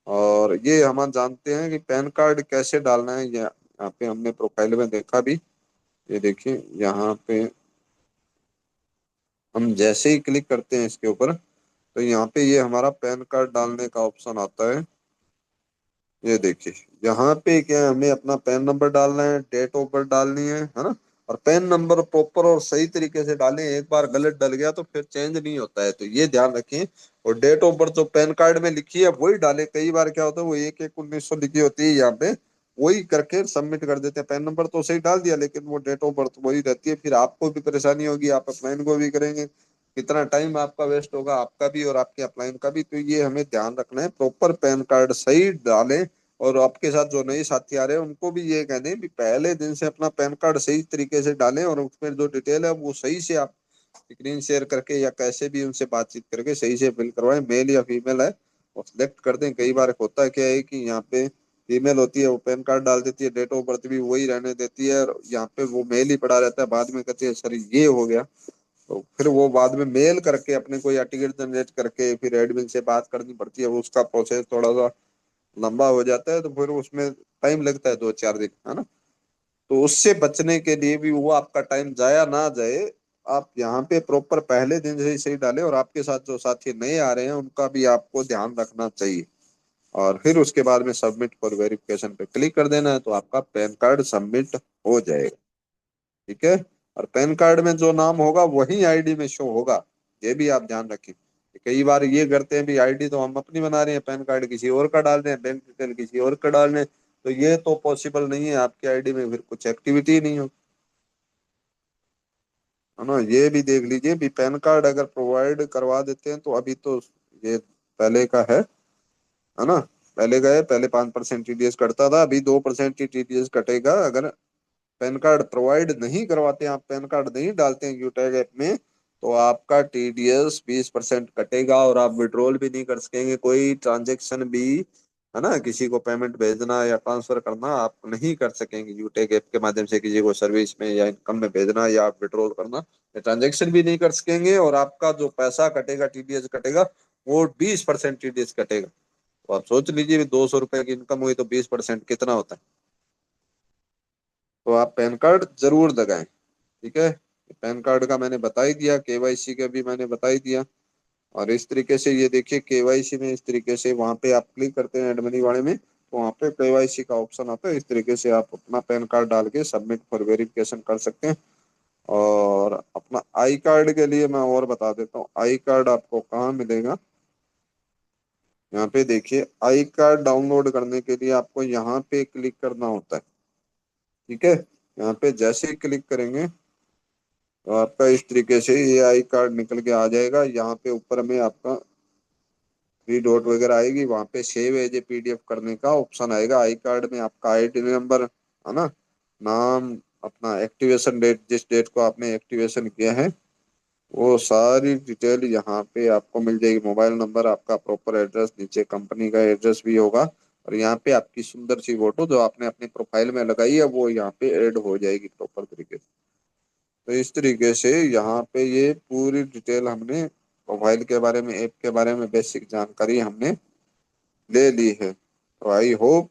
और ये हम जानते हैं कि पैन कार्ड कैसे डालना है, यहाँ पे हमने प्रोफाइल में देखा भी। ये देखिए यहाँ पे हम जैसे ही क्लिक करते हैं इसके ऊपर, तो यहाँ पे ये हमारा पैन कार्ड डालने का ऑप्शन आता है। ये देखिए यहाँ पे क्या है, हमें अपना पैन नंबर डालना है, डेट ऑफ बर्थ डालनी है ना। और पैन नंबर प्रॉपर और सही तरीके से डालें, एक बार गलत डल गया तो फिर चेंज नहीं होता है, तो ये ध्यान रखें। और डेट ऑफ बर्थ जो पैन कार्ड में लिखी है वही डालें। कई बार क्या होता है, वो 1 1 1900 लिखी होती है यहाँ पे, वही करके सबमिट कर देते हैं। पैन नंबर तो सही डाल दिया लेकिन वो डेट ऑफ बर्थ वही रहती है, फिर आपको भी परेशानी होगी, आप अपलाइन को भी करेंगे, कितना टाइम आपका वेस्ट होगा, आपका भी और आपके अपलाइन का भी। तो ये हमें ध्यान रखना है, प्रॉपर पैन कार्ड सही डालें। और आपके साथ जो नए साथी आ रहे हैं उनको भी ये कहने भी पहले दिन से अपना पैन कार्ड सही तरीके से डालें, और उसमें जो डिटेल है वो सही से आप स्क्रीन शेयर करके या कैसे भी उनसे बातचीत करके सही से फिल करवाएं। मेल या फीमेल है और सिलेक्ट कर दें। कई बार होता है क्या है कि यहाँ पे फीमेल होती है, वो पैन कार्ड डाल देती है, डेट ऑफ बर्थ भी वही रहने देती है, और यहाँ पे वो मेल ही पड़ा रहता है। बाद में कहती है सर ये हो गया, तो फिर वो बाद में मेल करके अपने को या टिकट जनरेट करके फिर एडमिन से बात करनी पड़ती है। वो उसका प्रोसेस थोड़ा सा लंबा हो जाता है, तो फिर उसमें टाइम लगता है 2 4 दिन, है ना। तो उससे बचने के लिए भी, वो आपका टाइम जाया ना जाए, आप यहाँ पे प्रॉपर पहले दिन से ही सही डालें। और आपके साथ जो साथी नए आ रहे हैं उनका भी आपको ध्यान रखना चाहिए। और फिर उसके बाद में सबमिट फॉर वेरिफिकेशन पे क्लिक कर देना है, तो आपका पैन कार्ड सबमिट हो जाएगा। ठीक है। और पैन कार्ड में जो नाम होगा वही आईडी में शो होगा, ये भी आप ध्यान रखें। कई बार ये करते हैं भी आईडी तो हम अपनी बना रहे हैं, पैन कार्ड किसी और का डाल रहे हैं, बैंक डिटेल किसी और का डाल रहे हैं, तो ये तो पॉसिबल नहीं है। आपकी आईडी में फिर कुछ एक्टिविटी ही नहीं हो, है ना। ये भी देख लीजिए भी, पैन कार्ड अगर प्रोवाइड करवा देते हैं तो अभी तो ये पहले का है ना। पहले का है, पहले 5% टीडीएस कटता था, अभी 2% ही टीडीएस कटेगा। अगर पैन कार्ड प्रोवाइड नहीं करवाते हैं, आप पैन कार्ड नहीं डालते हैं यूटैग ऐप में, तो आपका टीडीएस 20% कटेगा और आप विड्रॉल भी नहीं कर सकेंगे। कोई ट्रांजेक्शन भी, है ना, किसी को पेमेंट भेजना या ट्रांसफर करना आप नहीं कर सकेंगे यूटेक ऐप के माध्यम से। किसी को सर्विस में या इनकम में भेजना या विड्रॉल करना, ट्रांजेक्शन भी नहीं कर सकेंगे। और आपका जो पैसा कटेगा, टीडीएस कटेगा, वो 20% टीडीएस कटेगा। तो आप सोच लीजिए 200 रुपए की इनकम हुई तो 20% कितना होता है। तो आप पैन कार्ड जरूर लगाएं। ठीक है। पैन कार्ड का मैंने बता ही दिया, केवाईसी का भी मैंने बता ही दिया। और इस तरीके से ये देखिए, केवाईसी में इस तरीके से वहां पे आप क्लिक करते हैं एडमनी वाले में, तो वहाँ पे केवाईसी का ऑप्शन आता है। इस तरीके से आप अपना पैन कार्ड डाल के सबमिट फॉर वेरिफिकेशन कर सकते हैं। और अपना आई कार्ड के लिए मैं और बता देता हूँ, आई कार्ड आपको कहाँ मिलेगा। यहाँ पे देखिए, आई कार्ड डाउनलोड करने के लिए आपको यहाँ पे क्लिक करना होता है। ठीक है। यहाँ पे जैसे ही क्लिक करेंगे तो आपका इस तरीके से ये आई कार्ड निकल के आ जाएगा। यहाँ पे ऊपर में आपका 3 डॉट वगैरह आएगी, वहाँ पे सेव एज ए पीडीएफ करने का ऑप्शन आएगा। आई कार्ड में आपका आईडी नंबर, है ना, नाम, अपना एक्टिवेशन डेट, जिस डेट को आपने एक्टिवेशन किया है, वो सारी डिटेल यहाँ पे आपको मिल जाएगी। मोबाइल नंबर, आपका प्रॉपर एड्रेस, नीचे कंपनी का एड्रेस भी होगा। और यहाँ पे आपकी सुंदर सी फोटो जो आपने अपनी प्रोफाइल में लगाई है वो यहाँ पे ऐड हो जाएगी प्रॉपर तरीके से। तो इस तरीके से यहाँ पे ये पूरी डिटेल हमने मोबाइल के बारे में, ऐप के बारे में बेसिक जानकारी हमने ले ली है। तो आई होप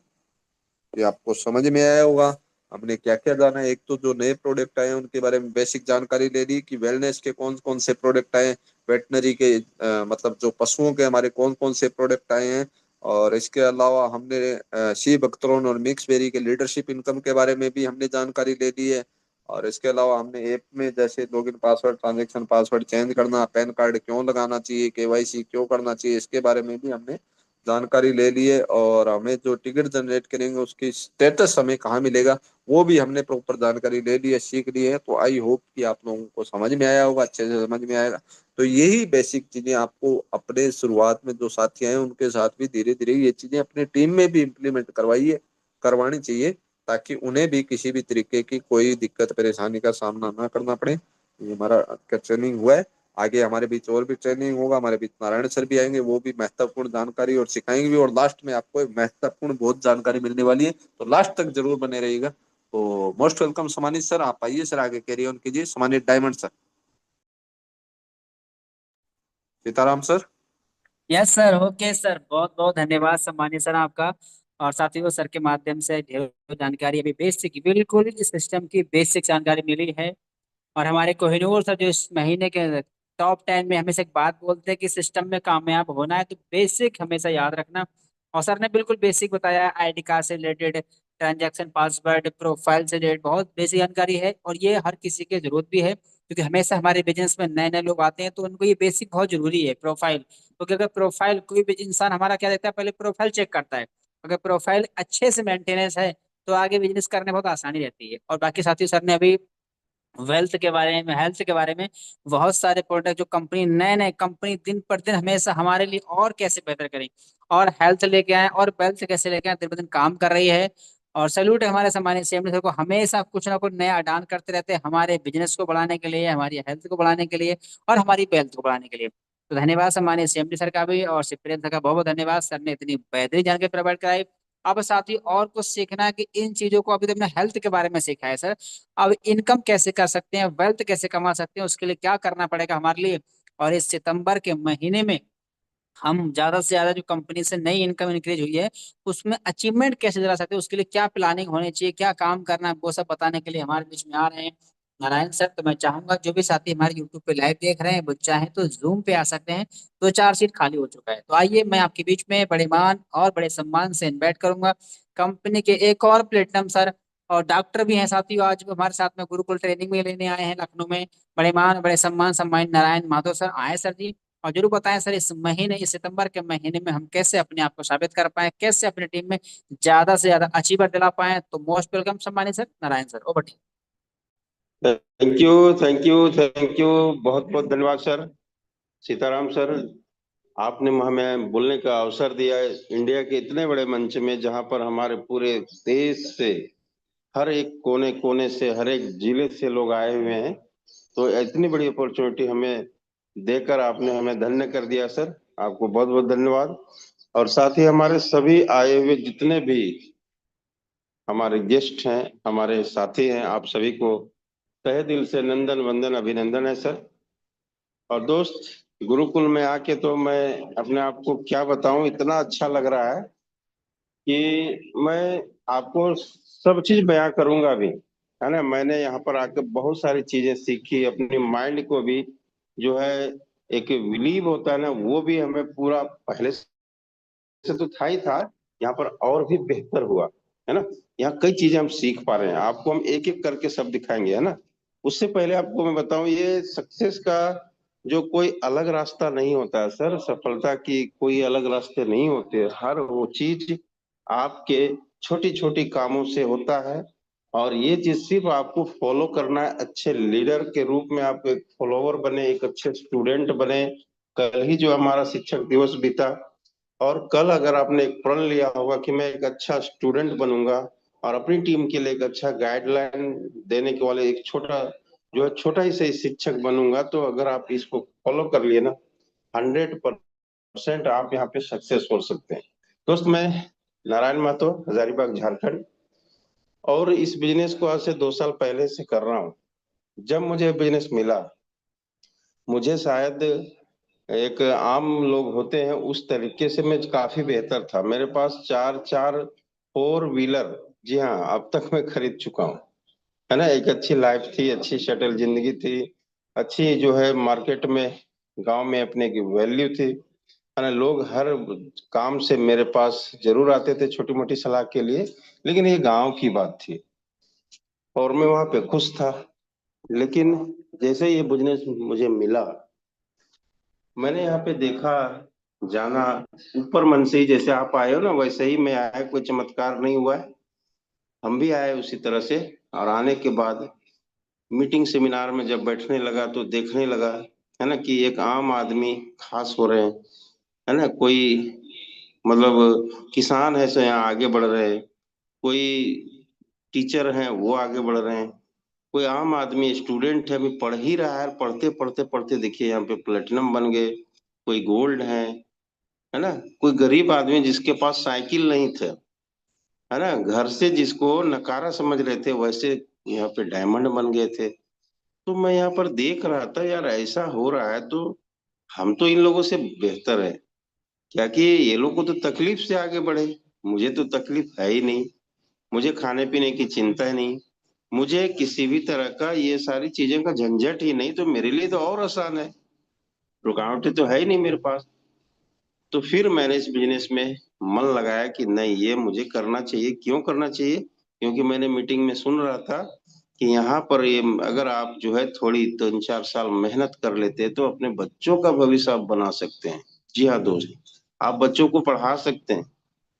ये आपको समझ में आया होगा। हमने क्या क्या जाना है, एक तो जो नए प्रोडक्ट आए हैं उनके बारे में बेसिक जानकारी ले ली कि वेलनेस के कौन कौन से प्रोडक्ट आए हैं, वेटनरी के मतलब जो पशुओं के हमारे कौन कौन से प्रोडक्ट आए हैं। और इसके अलावा हमने सी बख्तरौन और मिक्स बेरी के लीडरशिप इनकम के बारे में भी हमने जानकारी ले ली है। और इसके अलावा हमने ऐप में जैसे login password, transaction password change करना, पैन कार्ड क्यों लगाना चाहिए, केवाईसी क्यों करना चाहिए, इसके बारे में भी हमने जानकारी ले ली है। और हमें जो टिकट जनरेट करेंगे उसकी स्टेटस हमें कहाँ मिलेगा वो भी हमने प्रॉपर जानकारी ले ली है, सीख ली है। तो आई होप कि आप लोगों को समझ में आया होगा, अच्छे से समझ में आएगा। तो यही बेसिक चीजें आपको अपने शुरुआत में जो साथी हैं उनके साथ भी धीरे धीरे ये चीजें अपनी टीम में भी इम्प्लीमेंट करवाइए, करवानी चाहिए, ताकि उन्हें भी किसी भी तरीके की कोई दिक्कत परेशानी का सामना ना करना पड़े। ये हमारा ट्रेनिंग हुआ है। आगे हमारे बीच और भी ट्रेनिंग होगा, हमारे बीच नारायण सर भी आएंगे, वो भी महत्वपूर्ण जानकारी और सिखाएंगे भी। और लास्ट में आपको एक महत्वपूर्ण बहुत जानकारी मिलने वाली है, तो लास्ट तक जरूर बने रहिएगा। तो मोस्ट वेलकम समानित सर, आप आइए सर, आगे कैरी ऑन कीजिए। समानित diamond sir. Sitaram sir. Yes sir, okay sir, बहुत बहुत धन्यवाद सम्मानित सर आपका। और साथियों, सर के माध्यम से ढेरों जानकारी, अभी बेसिक, बिल्कुल इस सिस्टम की बेसिक जानकारी मिली है। और हमारे कोहिनूर सर जो इस महीने के टॉप 10 में हमेशा एक बात बोलते हैं कि सिस्टम में कामयाब होना है तो बेसिक हमेशा याद रखना। और सर ने बिल्कुल बेसिक बताया, आईडी कार्ड से रिलेटेड, ट्रांजैक्शन पासवर्ड, प्रोफाइल से रिलेटेड बहुत बेसिक जानकारी है। और ये हर किसी की जरूरत भी है, क्योंकि हमेशा हमारे बिजनेस में नए नए लोग आते हैं, तो उनको ये बेसिक बहुत जरूरी है, प्रोफाइल। क्योंकि अगर प्रोफाइल, कोई भी इंसान हमारा क्या देखता है, पहले प्रोफाइल चेक करता है। अगर प्रोफाइल अच्छे से मेंटेनेंस है तो आगे बिजनेस करने में बहुत आसानी रहती है। और बाकी साथियों, सर ने अभी वेल्थ के बारे में, हेल्थ के बारे में बहुत सारे प्रोडक्ट जो कंपनी, नए नए कंपनी दिन पर दिन हमेशा हमारे लिए और कैसे बेहतर करें, और हेल्थ लेके आए और वेल्थ कैसे लेके आए, दिन ब दिन काम कर रही है। और सैल्यूट है हमारे सम्मानित सीएमडी सर को, हमेशा कुछ ना कुछ नया अडान करते रहते हैं हमारे बिजनेस को बढ़ाने के लिए, हमारी हेल्थ को बढ़ाने के लिए, और हमारी वेल्थ को बढ़ाने के लिए। तो धन्यवाद सम्मानित सीएमडी सर का भी, और शिवप्रियन सर का बहुत बहुत धन्यवाद, सर ने इतनी बेहतरीन जानकारी प्रोवाइड कराई। अब साथ ही और कुछ सीखना है कि इन चीजों को, अभी तो हमने हेल्थ के बारे में सीखा है सर, अब इनकम कैसे कर सकते हैं, वेल्थ कैसे कमा सकते हैं, उसके लिए क्या करना पड़ेगा हमारे लिए। और इस सितंबर के महीने में हम ज्यादा से ज्यादा जो कंपनी से नई इनकम इंक्रीज हुई है उसमें अचीवमेंट कैसे दिला सकते हैं, उसके लिए क्या प्लानिंग होनी चाहिए, क्या काम करना है, वो सब बताने के लिए हमारे बीच में आ रहे हैं नारायण सर। तो मैं चाहूंगा जो भी साथी हमारे यूट्यूब पे लाइव देख रहे हैं वो चाहे तो जूम पे आ सकते हैं, 2-4 सीट खाली हो चुका है। तो आइए, मैं आपके बीच में बड़े मान और बड़े सम्मान से इनवाइट करूंगा कंपनी के एक और प्लेटिनम सर, और डॉक्टर भी हैं साथियों, आज वो हमारे साथ में गुरुकुल ट्रेनिंग में लेने आए हैं लखनऊ में। बड़े मान, बड़े सम्मान, सम्मानित नारायण माधव सर आए सर जी। और जरूर बताएं सर, इस महीने, इस सितंबर के महीने में हम कैसे अपने आप को साबित कर पाए, कैसे अपनी टीम में ज्यादा से ज्यादा अचीवर दिला पाए। तो मोस्ट वेलकम सम्मानित sir Narayan sir, over to thank you, thank you, thank you. बहुत बहुत धन्यवाद सर। सीताराम सर, आपने हमें बोलने का अवसर दिया है इंडिया के इतने बड़े मंच में, जहां पर हमारे पूरे देश से, हर एक कोने कोने से, हर एक जिले से लोग आए हुए हैं। तो इतनी बड़ी अपॉर्चुनिटी हमें देकर आपने हमें धन्य कर दिया सर। आपको बहुत बहुत धन्यवाद। और साथ ही हमारे सभी आए हुए जितने भी हमारे गेस्ट हैं, हमारे साथी हैं, आप सभी को तहे दिल से नंदन वंदन अभिनंदन है सर। और दोस्त, गुरुकुल में आके तो मैं अपने आप को क्या बताऊं, इतना अच्छा लग रहा है कि मैं आपको सब चीज बयां करूंगा भी, है ना। मैंने यहाँ पर आके बहुत सारी चीजें सीखी, अपनी माइंड को भी जो है, एक बिलीव होता है ना, वो भी हमें पूरा पहले से तो था ही था, यहाँ पर और भी बेहतर हुआ, है ना। यहाँ कई चीजें हम सीख पा रहे हैं, आपको हम एक एक करके सब दिखाएंगे, है ना। उससे पहले आपको मैं बताऊं, ये सक्सेस का जो कोई अलग रास्ता नहीं होता है सर, सफलता की कोई अलग रास्ते नहीं होते। हर वो चीज आपके छोटी छोटी कामों से होता है। और ये चीज सिर्फ आपको फॉलो करना है, अच्छे लीडर के रूप में आप एक फॉलोवर बने, एक अच्छे स्टूडेंट बने। कल ही जो हमारा शिक्षक दिवस बीता, और कल अगर आपने एक प्रण लिया होगा कि मैं एक अच्छा स्टूडेंट बनूंगा और अपनी टीम के लिए एक अच्छा गाइडलाइन देने के वाले एक छोटा, जो है छोटा ही सही शिक्षक बनूंगा, तो अगर आप इसको फॉलो कर लिए ना, 100% आप यहाँ पे सक्सेस हो सकते हैं। दोस्त, मैं नारायण महतो, हजारीबाग, झारखंड, और इस बिजनेस को आज से 2 साल पहले से कर रहा हूँ। जब मुझे बिजनेस मिला, मुझे शायद एक आम लोग होते हैं उस तरीके से मैं काफी बेहतर था। मेरे पास चार चार 4 व्हीलर, जी हाँ, अब तक मैं खरीद चुका हूँ, है ना। एक अच्छी लाइफ थी, अच्छी शटल जिंदगी थी, अच्छी जो है मार्केट में, गांव में अपने की वैल्यू थी, है ना। लोग हर काम से मेरे पास जरूर आते थे छोटी मोटी सलाह के लिए, लेकिन ये गांव की बात थी। और मैं वहां पे खुश था। लेकिन जैसे ये बिजनेस मुझे मिला, मैंने यहाँ पे देखा, जाना, ऊपर मन से ही, जैसे आप आए हो ना वैसे ही मैं आया, कोई चमत्कार नहीं हुआ है। हम भी आए उसी तरह से। और आने के बाद मीटिंग सेमिनार में जब बैठने लगा तो देखने लगा, है ना, कि एक आम आदमी खास हो रहे हैं, है ना, कोई मतलब किसान है सो यहाँ आगे बढ़ रहे हैं, कोई टीचर हैं वो आगे बढ़ रहे हैं, कोई आम आदमी स्टूडेंट है अभी पढ़ ही रहा है, पढ़ते पढ़ते पढ़ते देखिए यहाँ पे प्लेटिनम बन गए, कोई गोल्ड है ना, कोई गरीब आदमी जिसके पास साइकिल नहीं थे, है ना, घर से जिसको नकारा समझ रहे थे, वैसे यहाँ पे डायमंड बन गए थे। तो मैं यहाँ पर देख रहा था, यार ऐसा हो रहा है तो हम तो इन लोगों से बेहतर है क्या, कि ये लोग को तो तकलीफ से आगे बढ़े, मुझे तो तकलीफ है ही नहीं, मुझे खाने पीने की चिंता ही नहीं, मुझे किसी भी तरह का ये सारी चीजें का झंझट ही नहीं, तो मेरे लिए तो और आसान है, रुकावटें तो है ही नहीं मेरे पास। तो फिर मैंने इस बिजनेस में मन लगाया कि नहीं, ये मुझे करना चाहिए। क्यों करना चाहिए? क्योंकि मैंने मीटिंग में सुन रहा था कि यहाँ पर ये अगर आप जो है थोड़ी 3-4 साल मेहनत कर लेते हैं तो अपने बच्चों का भविष्य आप बना सकते हैं। जी हाँ दोस्त, आप बच्चों को पढ़ा सकते हैं,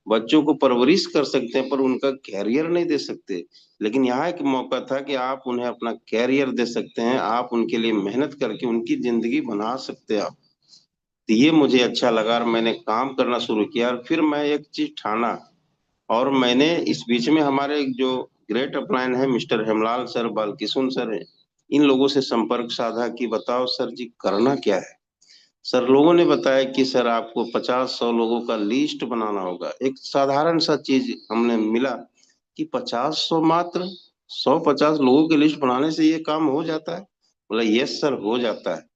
बच्चों को परवरिश कर सकते हैं, पर उनका कैरियर नहीं दे सकते। लेकिन यहाँ एक मौका था कि आप उन्हें अपना कैरियर दे सकते हैं, आप उनके लिए मेहनत करके उनकी जिंदगी बना सकते हैं आप। तो ये मुझे अच्छा लगा और मैंने काम करना शुरू किया। और फिर मैं एक चीज ठाना, और मैंने इस बीच में हमारे जो ग्रेट अपलाइन है mister Hemlal sir, Balkishun sir है, इन लोगों से संपर्क साधा कि बताओ सर जी करना क्या है। सर लोगों ने बताया कि सर आपको 50-100 लोगों का लिस्ट बनाना होगा। एक साधारण सा चीज हमने मिला कि 50-100 मात्र 150 लोगों की लिस्ट बनाने से ये काम हो जाता है। बोला यस सर हो जाता है।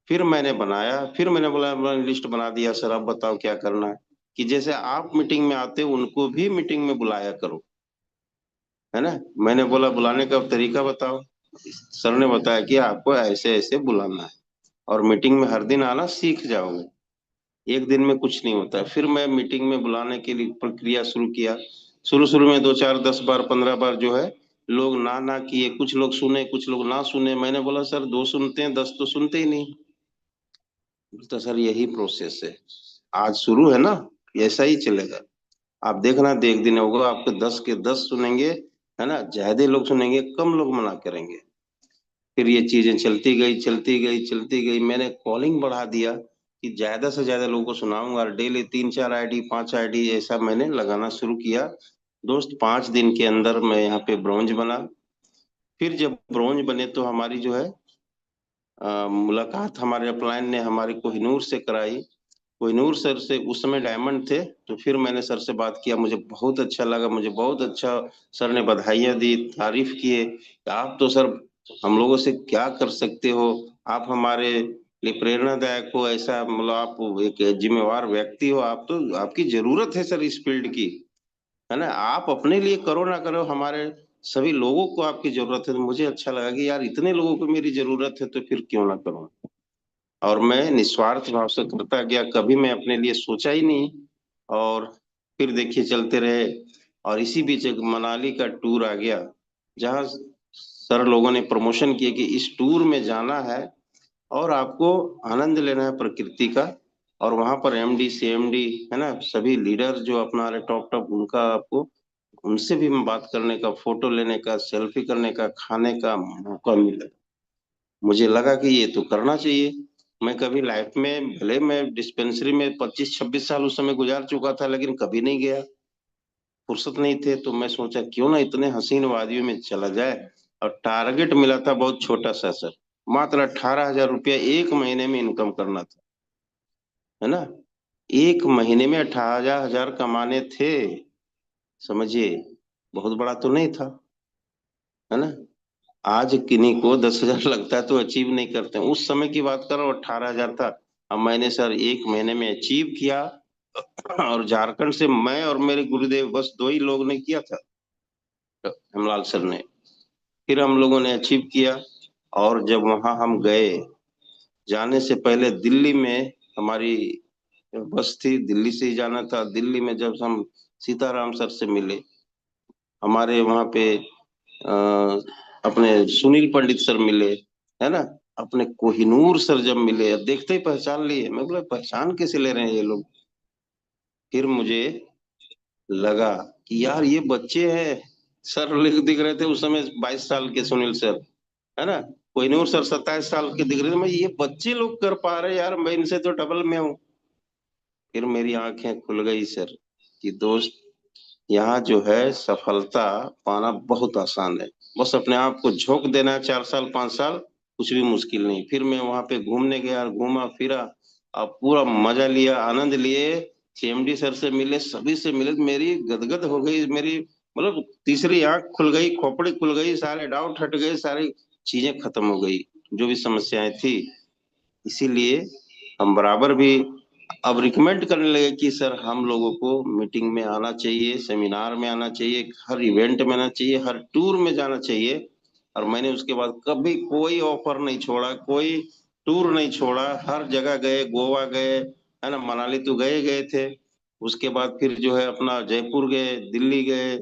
फिर मैंने बनाया, फिर मैंने बोला, मैंने लिस्ट बना दिया, सर अब बताओ क्या करना है। कि जैसे आप मीटिंग में आते हो उनको भी मीटिंग में बुलाया करो, है ना। मैंने बोला बुलाने का तरीका बताओ। सर ने बताया कि आपको ऐसे ऐसे बुलाना है, और मीटिंग में हर दिन आना, सीख जाओगे, एक दिन में कुछ नहीं होता है। फिर मैं मीटिंग में बुलाने के लिए प्रक्रिया शुरू किया। शुरू शुरू में 2-4 10 बार 15 बार जो है लोग ना ना किए, कुछ लोग सुने कुछ लोग ना सुने। मैंने बोला सर 2 सुनते हैं 10 तो सुनते ही नहीं। बोलता सर यही प्रोसेस है, आज शुरू है ना, ऐसा ही चलेगा, आप देखना, देख दिन होगा आपके 10 के 10 सुनेंगे, है ना, ज्यादा लोग सुनेंगे कम लोग मना करेंगे। फिर ये चीजें चलती गई चलती गई चलती गई, मैंने कॉलिंग बढ़ा दिया कि ज्यादा से ज्यादा लोगों को सुनाऊंगा, और डेली 3-4 आईडी 5 आईडी ऐसा मैंने लगाना शुरू किया। दोस्त 5 दिन के अंदर मैं यहाँ पे ब्रॉन्ज बना। फिर जब ब्रॉन्ज बने तो हमारी जो है मुलाकात हमारे अपलाइन ने हमारी कोहिनूर से कराई। कोहिनूर सर से उस समय डायमंड थे, तो फिर मैंने सर से बात किया, मुझे बहुत अच्छा लगा, मुझे बहुत अच्छा, सर ने बधाइयाँ दी, तारीफ किए कि आप तो सर हम लोगों से क्या कर सकते हो, आप हमारे लिए प्रेरणादायक हो, ऐसा मतलब आप एक जिम्मेवार व्यक्ति हो, आप तो आपकी जरूरत है सर इस फील्ड की, है ना, आप अपने लिए करो ना करो हमारे सभी लोगों को आपकी जरूरत है। तो मुझे अच्छा लगा कि यार इतने लोगों को मेरी जरूरत है तो फिर क्यों ना करूं। और मैं निस्वार्थ भाव से करता गया, कभी मैं अपने लिए सोचा ही नहीं। और फिर देखिए चलते रहे। और इसी बीच एक मनाली का टूर आ गया, जहाँ सर लोगों ने प्रमोशन किए कि इस टूर में जाना है और आपको आनंद लेना है प्रकृति का। और वहां पर एमडी सीएमडी, है ना, सभी लीडर जो अपना रहे टॉप टॉप, उनका आपको उनसे भी बात करने का, फोटो लेने का, सेल्फी करने का, खाने का मौका मिला। मुझे लगा कि ये तो करना चाहिए। मैं कभी लाइफ में, भले मैं डिस्पेंसरी में 25-26 साल उस समय गुजार चुका था, लेकिन कभी नहीं गया, फुर्सत नहीं थे। तो मैं सोचा क्यों ना इतने हसीन वादियों में चला जाए। और टारगेट मिला था बहुत छोटा सा सर, मात्र 18,000 रुपया एक महीने में इनकम करना था, है ना। एक महीने में 18,000 कमाने थे, समझिए, बहुत बड़ा तो नहीं था, है ना। आज किन्हीं को 10,000 लगता है तो अचीव नहीं करते हैं। उस समय की बात कर रहा हूँ, 18,000 था। अब मैंने सर एक महीने में अचीव किया। और झारखंड से मैं और मेरे गुरुदेव, बस 2 ही लोग ने किया था, हेमलाल सर ने। फिर हम लोगों ने अचीव किया। और जब वहां हम गए, जाने से पहले दिल्ली में हमारी बस थी, दिल्ली से ही जाना था। दिल्ली में जब हम सीताराम सर से मिले, हमारे वहां पे अपने सुनील पंडित सर मिले, है ना, अपने कोहिनूर सर जब मिले, देखते ही पहचान लिए। मैं बोला पहचान कैसे ले रहे हैं ये लोग। फिर मुझे लगा कि यार ये बच्चे हैं। सर दिख रहे थे उस समय 22 साल के सुनील सर, है ना, कोहिनूर सर 27 साल के दिख रहे थे। मैं ये बच्चे लोग कर पा रहे यार, मैं इनसे तो डबल में हूँ। फिर मेरी आंखें खुल गई सर कि दोस्त, यहाँ जो है सफलता पाना बहुत आसान है। बस अपने आप को झोंक देना है, 4 साल 5 साल कुछ भी मुश्किल नहीं। फिर मैं वहां पे घूमने गया, घूमा फिरा और पूरा मजा लिया, आनंद लिए। सीएमडी सर से मिले, सभी से मिले, मेरी गदगद हो गई। मेरी मतलब तीसरी आंख खुल गई, खोपड़ी खुल गई, सारे डाउट हट गए, सारी चीजें खत्म हो गई जो भी समस्याएं थी। इसीलिए हम बराबर भी अब रिकमेंड करने लगे कि सर हम लोगों को मीटिंग में आना चाहिए, सेमिनार में आना चाहिए, हर इवेंट में आना चाहिए, हर टूर में जाना चाहिए। और मैंने उसके बाद कभी कोई ऑफर नहीं छोड़ा, कोई टूर नहीं छोड़ा, हर जगह गए, गोवा गए, है ना, मनाली तो गए गए थे। उसके बाद फिर जो है अपना जयपुर गए, दिल्ली गए,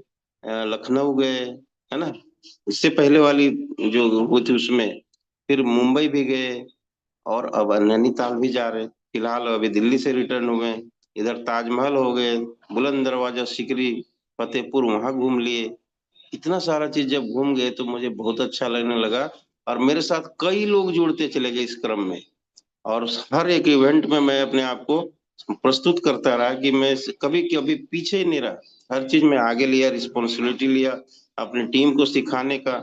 लखनऊ गए, है ना, इससे पहले वाली जो वो थी उसमें, फिर मुंबई भी गए, और अब नैनीताल भी जा रहे हैं। फिलहाल अभी दिल्ली से रिटर्न हुए हैं। इधर ताजमहल हो गए, बुलंद दरवाजा, सिकरी, फतेहपुर, वहां घूम लिए। इतना सारा चीज जब घूम गए तो मुझे बहुत अच्छा लगने लगा। और मेरे साथ कई लोग जुड़ते चले गए इस क्रम में। और हर एक इवेंट में मैं अपने आप को प्रस्तुत करता रहा कि मैं कभी कभी पीछे ही नहीं रहा। हर चीज में आगे लिया, रिस्पॉन्सिबिलिटी लिया अपनी टीम को सिखाने का।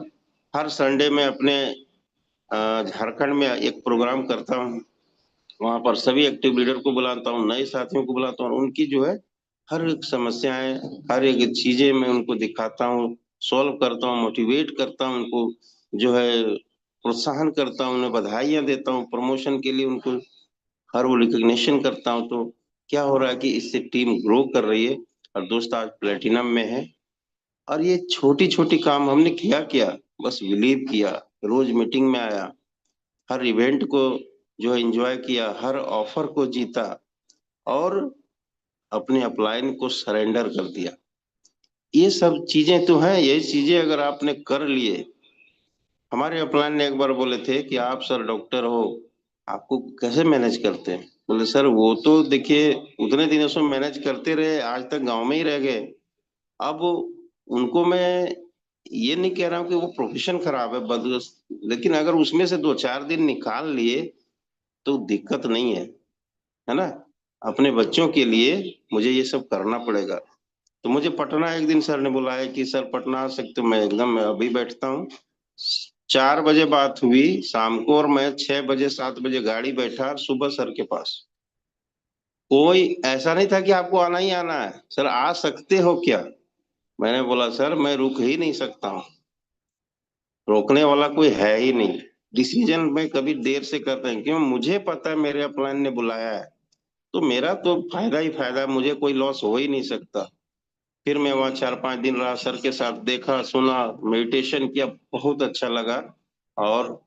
हर संडे में अपने झारखंड में एक प्रोग्राम करता हूँ, वहां पर सभी एक्टिव लीडर को बुलाता हूँ, नए साथियों को बुलाता हूँ, और उनकी जो है हर एक समस्याएं, हर एक चीजें मैं उनको दिखाता हूँ, सॉल्व करता हूँ, मोटिवेट करता हूँ उनको, जो है प्रोत्साहन करता हूँ, उन्हें बधाइयां देता हूँ प्रमोशन के लिए, उनको हर वो रिकग्निशन करता हूँ। तो क्या हो रहा है कि इससे टीम ग्रो कर रही है, और दोस्त आज प्लेटिनम में है। और ये छोटी छोटी काम हमने किया क्या, बस बिलीव किया, रोज मीटिंग में आया, हर इवेंट को जो है एंजॉय किया, हर ऑफर को जीता, और अपने अपलाइन को सरेंडर कर दिया। ये सब चीजें तो हैं, ये चीजें अगर आपने कर लिए। हमारे अपलाइन ने एक बार बोले थे कि आप सर डॉक्टर हो, आपको कैसे मैनेज करते हैं। बोले सर वो तो देखिए उतने दिनों से मैनेज करते रहे, आज तक गांव में ही रह गए। अब उनको मैं ये नहीं कह रहा हूँ कि वो प्रोफेशन खराब है, बद, लेकिन अगर उसमें से 2 4 दिन निकाल लिए तो दिक्कत नहीं है ना। अपने बच्चों के लिए मुझे ये सब करना पड़ेगा। तो मुझे पटना एक दिन सर ने बुलाया कि सर पटना आ सकते हो। मैं एकदम मैं अभी बैठता हूँ। 4 बजे बात हुई शाम को, और मैं 6 बजे 7 बजे गाड़ी बैठा सुबह सर के पास। कोई ऐसा नहीं था कि आपको आना ही आना है, सर आ सकते हो क्या। मैंने बोला सर मैं रुक ही नहीं सकता हूँ, रोकने वाला कोई है ही नहीं। डिसीजन मैं कभी देर से करता हूँ क्यों, मुझे पता है मेरे अपलाइन ने बुलाया है, तो मेरा तो फायदा ही फायदा है, मुझे कोई लॉस हो ही नहीं सकता। फिर मैं वहाँ 4 5 दिन रहा, सर के साथ देखा सुना, मेडिटेशन किया, बहुत अच्छा लगा। और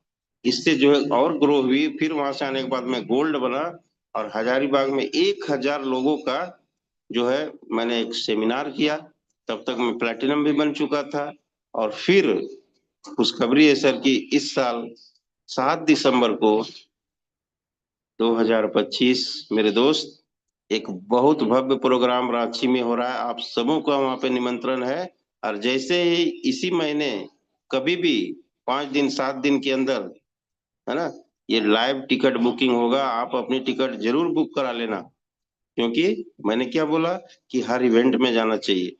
इससे जो है और ग्रो हुई। फिर वहां से आने के बाद मैं गोल्ड बना, और हजारीबाग में 1,000 लोगों का जो है मैंने एक सेमिनार किया। तब तक मैं प्लेटिनम भी बन चुका था। और फिर खुशखबरी है सर कि इस साल 7 दिसंबर को 2025 मेरे दोस्त, एक बहुत भव्य प्रोग्राम रांची में हो रहा है। आप सबों का वहां पे निमंत्रण है। और जैसे ही इसी महीने कभी भी 5 दिन 7 दिन के अंदर, है ना, ये लाइव टिकट बुकिंग होगा, आप अपनी टिकट जरूर बुक करा लेना। क्योंकि मैंने क्या बोला कि हर इवेंट में जाना चाहिए,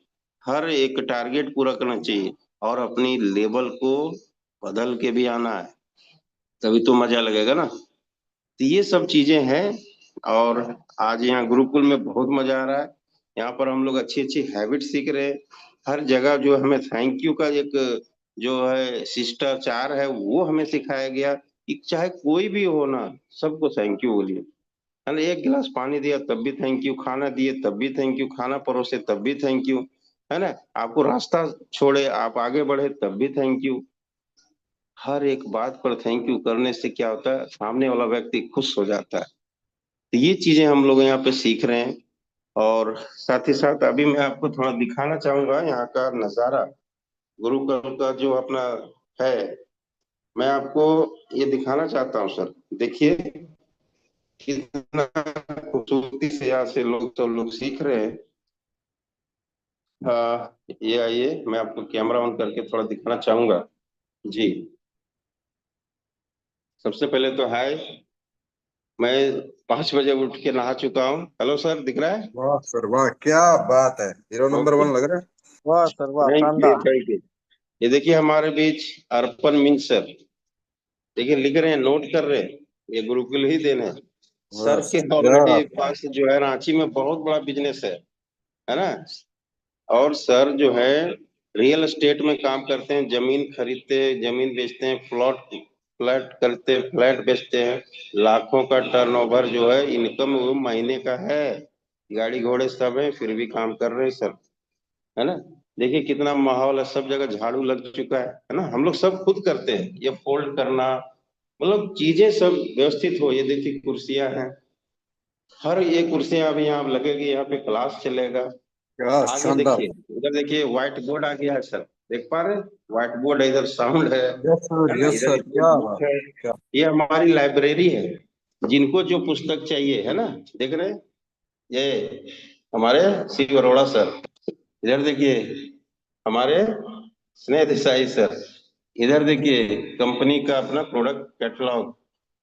हर एक टारगेट पूरा करना चाहिए, और अपनी लेवल को बदल के भी आना है, तभी तो मजा लगेगा ना। तो ये सब चीजें हैं। और आज यहाँ गुरुकुल में बहुत मजा आ रहा है। यहाँ पर हम लोग अच्छी अच्छी हैबिट सीख रहे हैं। हर जगह जो हमें थैंक यू का एक जो है शिष्टाचार है वो हमें सिखाया गया कि चाहे कोई भी हो ना, सबको थैंक यू बोलिए। है ना, एक गिलास पानी दिया तब भी थैंक यू, खाना दिए तब भी थैंक यू, खाना परोसे तब भी थैंक यू, है ना, आपको रास्ता छोड़े आप आगे बढ़े तब भी थैंक यू। हर एक बात पर थैंक यू करने से क्या होता है, सामने वाला व्यक्ति खुश हो जाता है। तो ये चीजें हम लोग यहाँ पे सीख रहे हैं। और साथ ही साथ अभी मैं आपको थोड़ा दिखाना चाहूंगा यहाँ का नजारा। गुरुकुल का जो अपना है, मैं आपको ये दिखाना चाहता हूँ सर। देखिए कितना खूबसूरती से यहाँ से लोग सब लोग सीख रहे हैं। ये आइए, मैं आपको कैमरा ऑन करके थोड़ा दिखाना चाहूंगा जी। सबसे पहले तो हाय, मैं 5 बजे उठ के नहा चुका हूँ। हेलो सर, दिख रहा है? वाह सर वाह, क्या बात है, हीरो नंबर ओके, 1 लग रहा है। वाह सर वाह, थैंक यू शानदार। Thank you. ये देखिए हमारे बीच अर्पण मिंज सर, देखिए लिख रहे हैं, नोट कर रहे हैं, ये गुरुकुल ही देने। सर बस के क्या ऑलरेडी बात। पास जो है रांची में बहुत बड़ा बिजनेस है ना। और सर जो है रियल एस्टेट में काम करते हैं, जमीन खरीदते हैं, जमीन बेचते हैं, फ्लैट करते हैं, फ्लैट बेचते हैं। लाखों का टर्नओवर जो है, इनकम वो महीने का है। गाड़ी घोड़े सब है, फिर भी काम कर रहे हैं सर, है ना। देखिए कितना माहौल है, सब जगह झाड़ू लग चुका है ना। हम लोग सब खुद करते हैं, ये फोल्ड करना, मतलब चीजें सब व्यवस्थित हो। ये देखिए कुर्सियां हैं, हर ये कुर्सियां अभी यहाँ लगेगी, यहाँ पे क्लास चलेगा। क्या आगे शानदार। देखिए, उधर देखिए व्हाइट बोर्ड आ गया है सर, देख पा रहे हैं? व्हाइट बोर्ड है, इधर साउंड यस सर है ना, यस इधर सर, इसमें क्या बुक बात। है। क्या। ये हमारी लाइब्रेरी है, जिनको जो पुस्तक चाहिए है ना, देख रहे हैं? ये हमारे शिव अरोड़ा सर, इधर देखिए हमारे स्नेह देसाई सर, इधर देखिए कंपनी का अपना प्रोडक्ट कैटलॉग,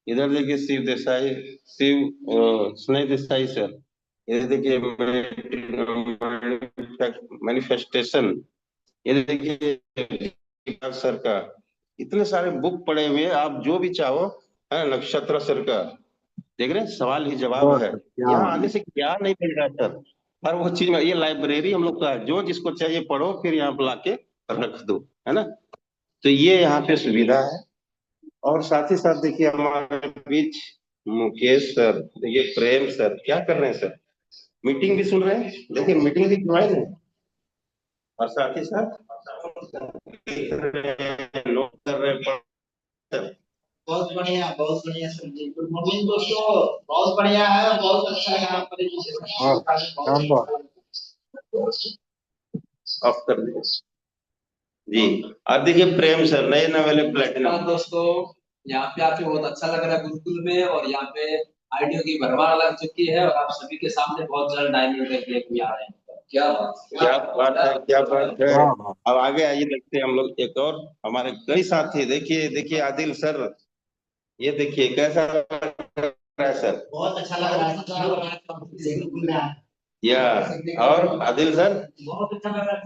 इधर देखिए शिव देसाई, स्नेह देसाई सर, इधर देखिए मैनिफेस्टेशन, ये देखिए सर का। इतने सारे बुक पड़े हुए हैं, आप जो भी चाहो, है नक्षत्र सर का, देख रहे हैं, सवाल ही जवाब बस है। सर, क्या यहाँ बात। आने से क्या नहीं मिल रहा है सर, हर वो चीज में। ये लाइब्रेरी हम लोग का है, जो जिसको चाहिए पढ़ो, फिर यहाँ पे लाके रख दो, है ना। तो ये यहाँ पे सुविधा है। और साथ ही साथ देखिए हमारे बीच मुकेश सर, देखिए प्रेम सर क्या कर रहे हैं सर, मीटिंग भी सुन रहे हैं, देखिए मीटिंग भी ज्वाइन है। और साथ ही साथ नोट कर रहे हैं। बहुत बढ़िया सर जी, गुड मॉर्निंग दोस्तों। बहुत बढ़िया है, बहुत अच्छा है यहाँ पर वाह शानदार। ऑफ कर दीजिए जी। अब देखिए प्रेम सर, नए नवेले प्लेटिनम। दोस्तों, यहाँ पे आके बहुत अच्छा लग रहा है गुरुकुल में, और यहाँ पे आइडिया की भरमार लग चुकी है, और आप सभी के सामने बहुत जल्द डायमंड देखने को आ रहे हैं। क्या बात है, क्या बात है। क्या बात। अब आगे आइए, देखते हैं हम लोग एक और हमारे कई साथी। देखिए देखिए आदिल सर, ये देखिए कैसा लग रहा है सर, बहुत अच्छा लग रहा है या। और आदिल सर, बहुत अच्छा लग रहा है।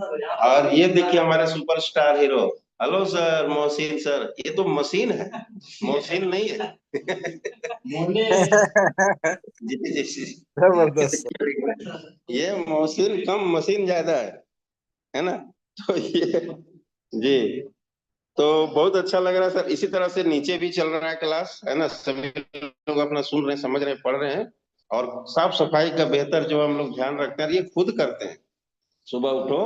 और ये देखिए हमारे superstar hero, hello sir, Mohsin sir, ये तो मशीन है, मोहसिन नहीं है। जी जी जी। जबरदस्त। ये मोहसिन कम, मशीन ज्यादा है ना। तो ये जी, तो बहुत अच्छा लग रहा है सर। इसी तरह से नीचे भी चल रहा है क्लास, है ना, सभी लोग अपना सुन रहे हैं, समझ रहे हैं, पढ़ रहे हैं। और साफ सफाई का बेहतर जो हम लोग ध्यान रखते हैं, ये खुद करते हैं। सुबह उठो,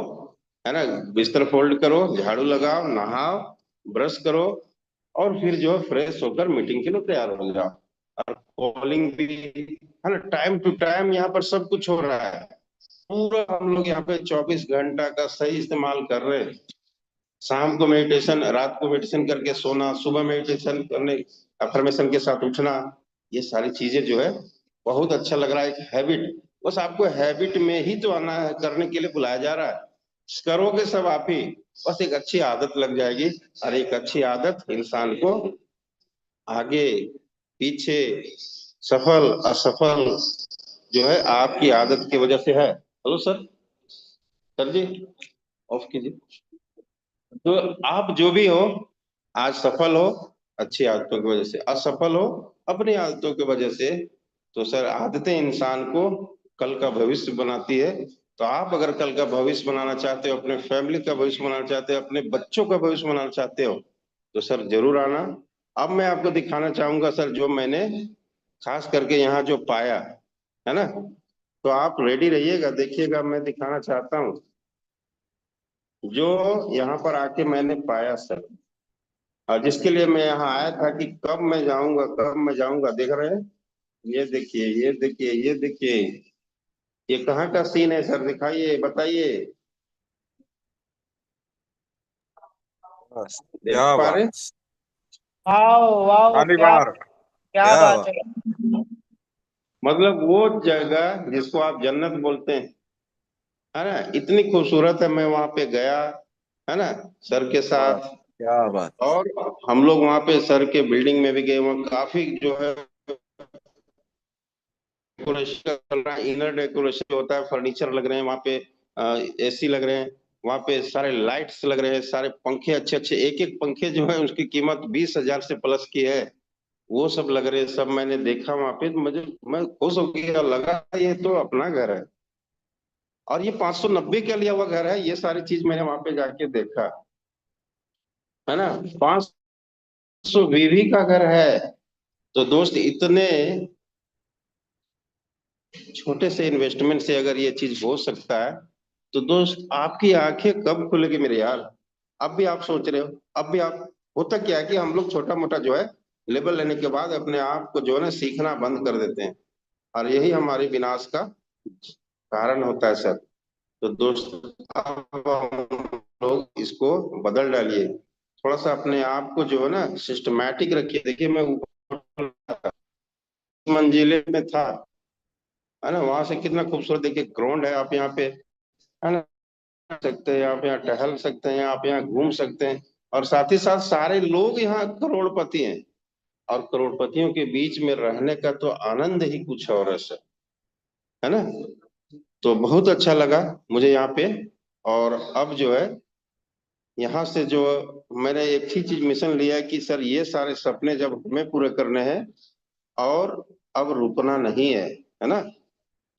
है ना, बिस्तर फोल्ड करो, झाड़ू लगाओ, नहाओ, ब्रश करो, और फिर जो है फ्रेश होकर मीटिंग के लिए तैयार हो जाओ। और कॉलिंग भी, है ना, टाइम टू टाइम यहाँ पर सब कुछ हो रहा है। पूरा हम लोग यहाँ पे 24 घंटा का सही इस्तेमाल कर रहे हैं। शाम को मेडिटेशन, रात को मेडिटेशन करके सोना, सुबह मेडिटेशन करने, अफर्मेशन के साथ उठना, ये सारी चीजें जो है बहुत अच्छा लग रहा है। एक हैबिट, बस आपको हैबिट में ही तो आना है, करने के लिए बुलाया जा रहा है। करोगे सब आप ही, बस एक अच्छी आदत लग जाएगी। और एक अच्छी आदत इंसान को आगे पीछे, सफल असफल जो है आपकी आदत की वजह से है। Hello sir, sir ji off कीजिए। तो आप जो भी हो, आज सफल हो अच्छी आदतों की वजह से, असफल हो अपनी आदतों की वजह से। तो सर आदतें इंसान को कल का भविष्य बनाती है। तो आप अगर कल का भविष्य बनाना चाहते हो, अपने फैमिली का भविष्य बनाना चाहते हो, अपने बच्चों का भविष्य बनाना चाहते हो, तो सर जरूर आना। अब मैं आपको दिखाना चाहूंगा सर, जो मैंने खास करके यहाँ जो पाया है ना, तो आप रेडी रहिएगा, देखिएगा मैं दिखाना चाहता हूँ जो यहाँ पर आके मैंने पाया सर। और जिसके लिए मैं यहाँ आया था कि कब मैं जाऊंगा, कब मैं जाऊंगा, देख रहे हैं? ये देखिए, ये देखिए, ये देखिए, ये कहाँ का सीन है सर, दिखाइए, बताइए। बस, देख क्या पा बात। रहे? वाओ वाओ, ताली क्या मार। क्या क्या बात बात। है। मतलब वो जगह जिसको आप जन्नत बोलते हैं, है ना, इतनी खूबसूरत है। मैं वहां पे गया, है ना, सर के वाह, साथ। क्या बात। और हम लोग वहां पे सर के बिल्डिंग में भी गए, वहाँ काफी जो है डेकोरेशन चल रहा है, इनर डेकोरेशन होता है, फर्नीचर लग रहे हैं वहां पे, एसी लग रहे हैं वहां पे, सारे लाइट्स लग रहे हैं, सारे पंखे अच्छे अच्छे, एक एक पंखे जो है उसकी कीमत 20,000 से प्लस की है। वो सब लग रहे हैं, सब मैंने देखा वहां पे, तो मैं खुश हो गया, लगा ये तो अपना घर है। और ये 590 का लिया हुआ घर है, ये सारी चीज मैंने वहां पे जाके देखा, है ना। 500 बीवी का घर है। तो दोस्त, इतने छोटे से इन्वेस्टमेंट से अगर ये चीज हो सकता है, तो दोस्त आपकी आंखें कब खुलेगी मेरे यार। अब भी आप सोच रहे हो, अब भी आप, होता क्या है कि हम लोग छोटा मोटा जो है लेवल लेने के बाद अपने आप को जो है ना सीखना बंद कर देते हैं, और यही हमारे विनाश का कारण होता है सर। तो दोस्त, अब हम लोग इसको बदल डालिए, थोड़ा सा अपने आप को जो है ना सिस्टमैटिक रखिए। देखिए मैं ऊपर मंजिले में था, है ना, वहां से कितना खूबसूरत, देखिए ग्राउंड है, आप यहाँ पे, है ना, सकते हैं आप यहाँ टहल सकते हैं, आप यहाँ घूम सकते हैं। और साथ ही साथ सारे लोग यहाँ करोड़पति हैं, और करोड़पतियों के बीच में रहने का तो आनंद ही कुछ और है सर, है ना। तो बहुत अच्छा लगा मुझे यहाँ पे। और अब जो है यहाँ से जो मैंने एक ही चीज मिशन लिया है कि सर ये सारे सपने जब हमें पूरे करने हैं, और अब रुकना नहीं है ना।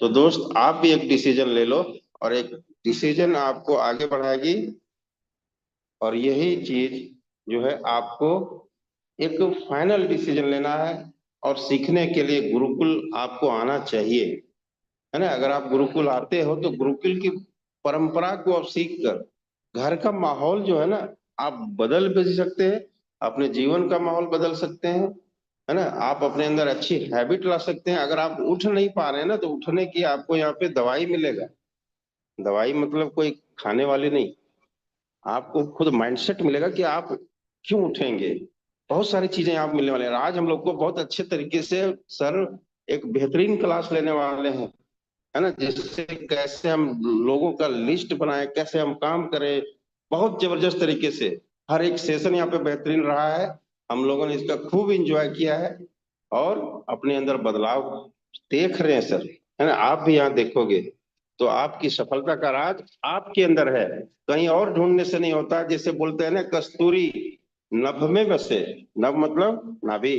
तो दोस्त, आप भी एक डिसीजन ले लो, और एक डिसीजन आपको आगे बढ़ाएगी। और यही चीज जो है आपको एक फाइनल डिसीजन लेना है। और सीखने के लिए गुरुकुल आपको आना चाहिए, है ना। अगर आप गुरुकुल आते हो तो गुरुकुल की परंपरा को आप सीख कर घर का माहौल जो है ना आप बदल भी सकते हैं, अपने जीवन का माहौल बदल सकते हैं, है ना। आप अपने अंदर अच्छी हैबिट ला सकते हैं। अगर आप उठ नहीं पा रहे हैं ना, तो उठने की आपको यहाँ पे दवाई मिलेगा। दवाई मतलब कोई खाने वाली नहीं, आपको खुद माइंडसेट मिलेगा कि आप क्यों उठेंगे। बहुत सारी चीजें आप मिलने वाले हैं। आज हम लोग को बहुत अच्छे तरीके से सर एक बेहतरीन क्लास लेने वाले हैं, है ना, जिससे कैसे हम लोगों का लिस्ट बनाए, कैसे हम काम करें, बहुत जबरदस्त तरीके से। हर एक सेशन यहाँ पे बेहतरीन रहा है, हम लोगों ने इसका खूब इंजॉय किया है, और अपने अंदर बदलाव देख रहे हैं सर, है ना। आप भी यहाँ देखोगे तो आपकी सफलता का राज आपके अंदर है, कहीं और ढूंढने से नहीं होता। जैसे बोलते हैं ना, कस्तूरी नभ में बसे, नभ मतलब नाभि,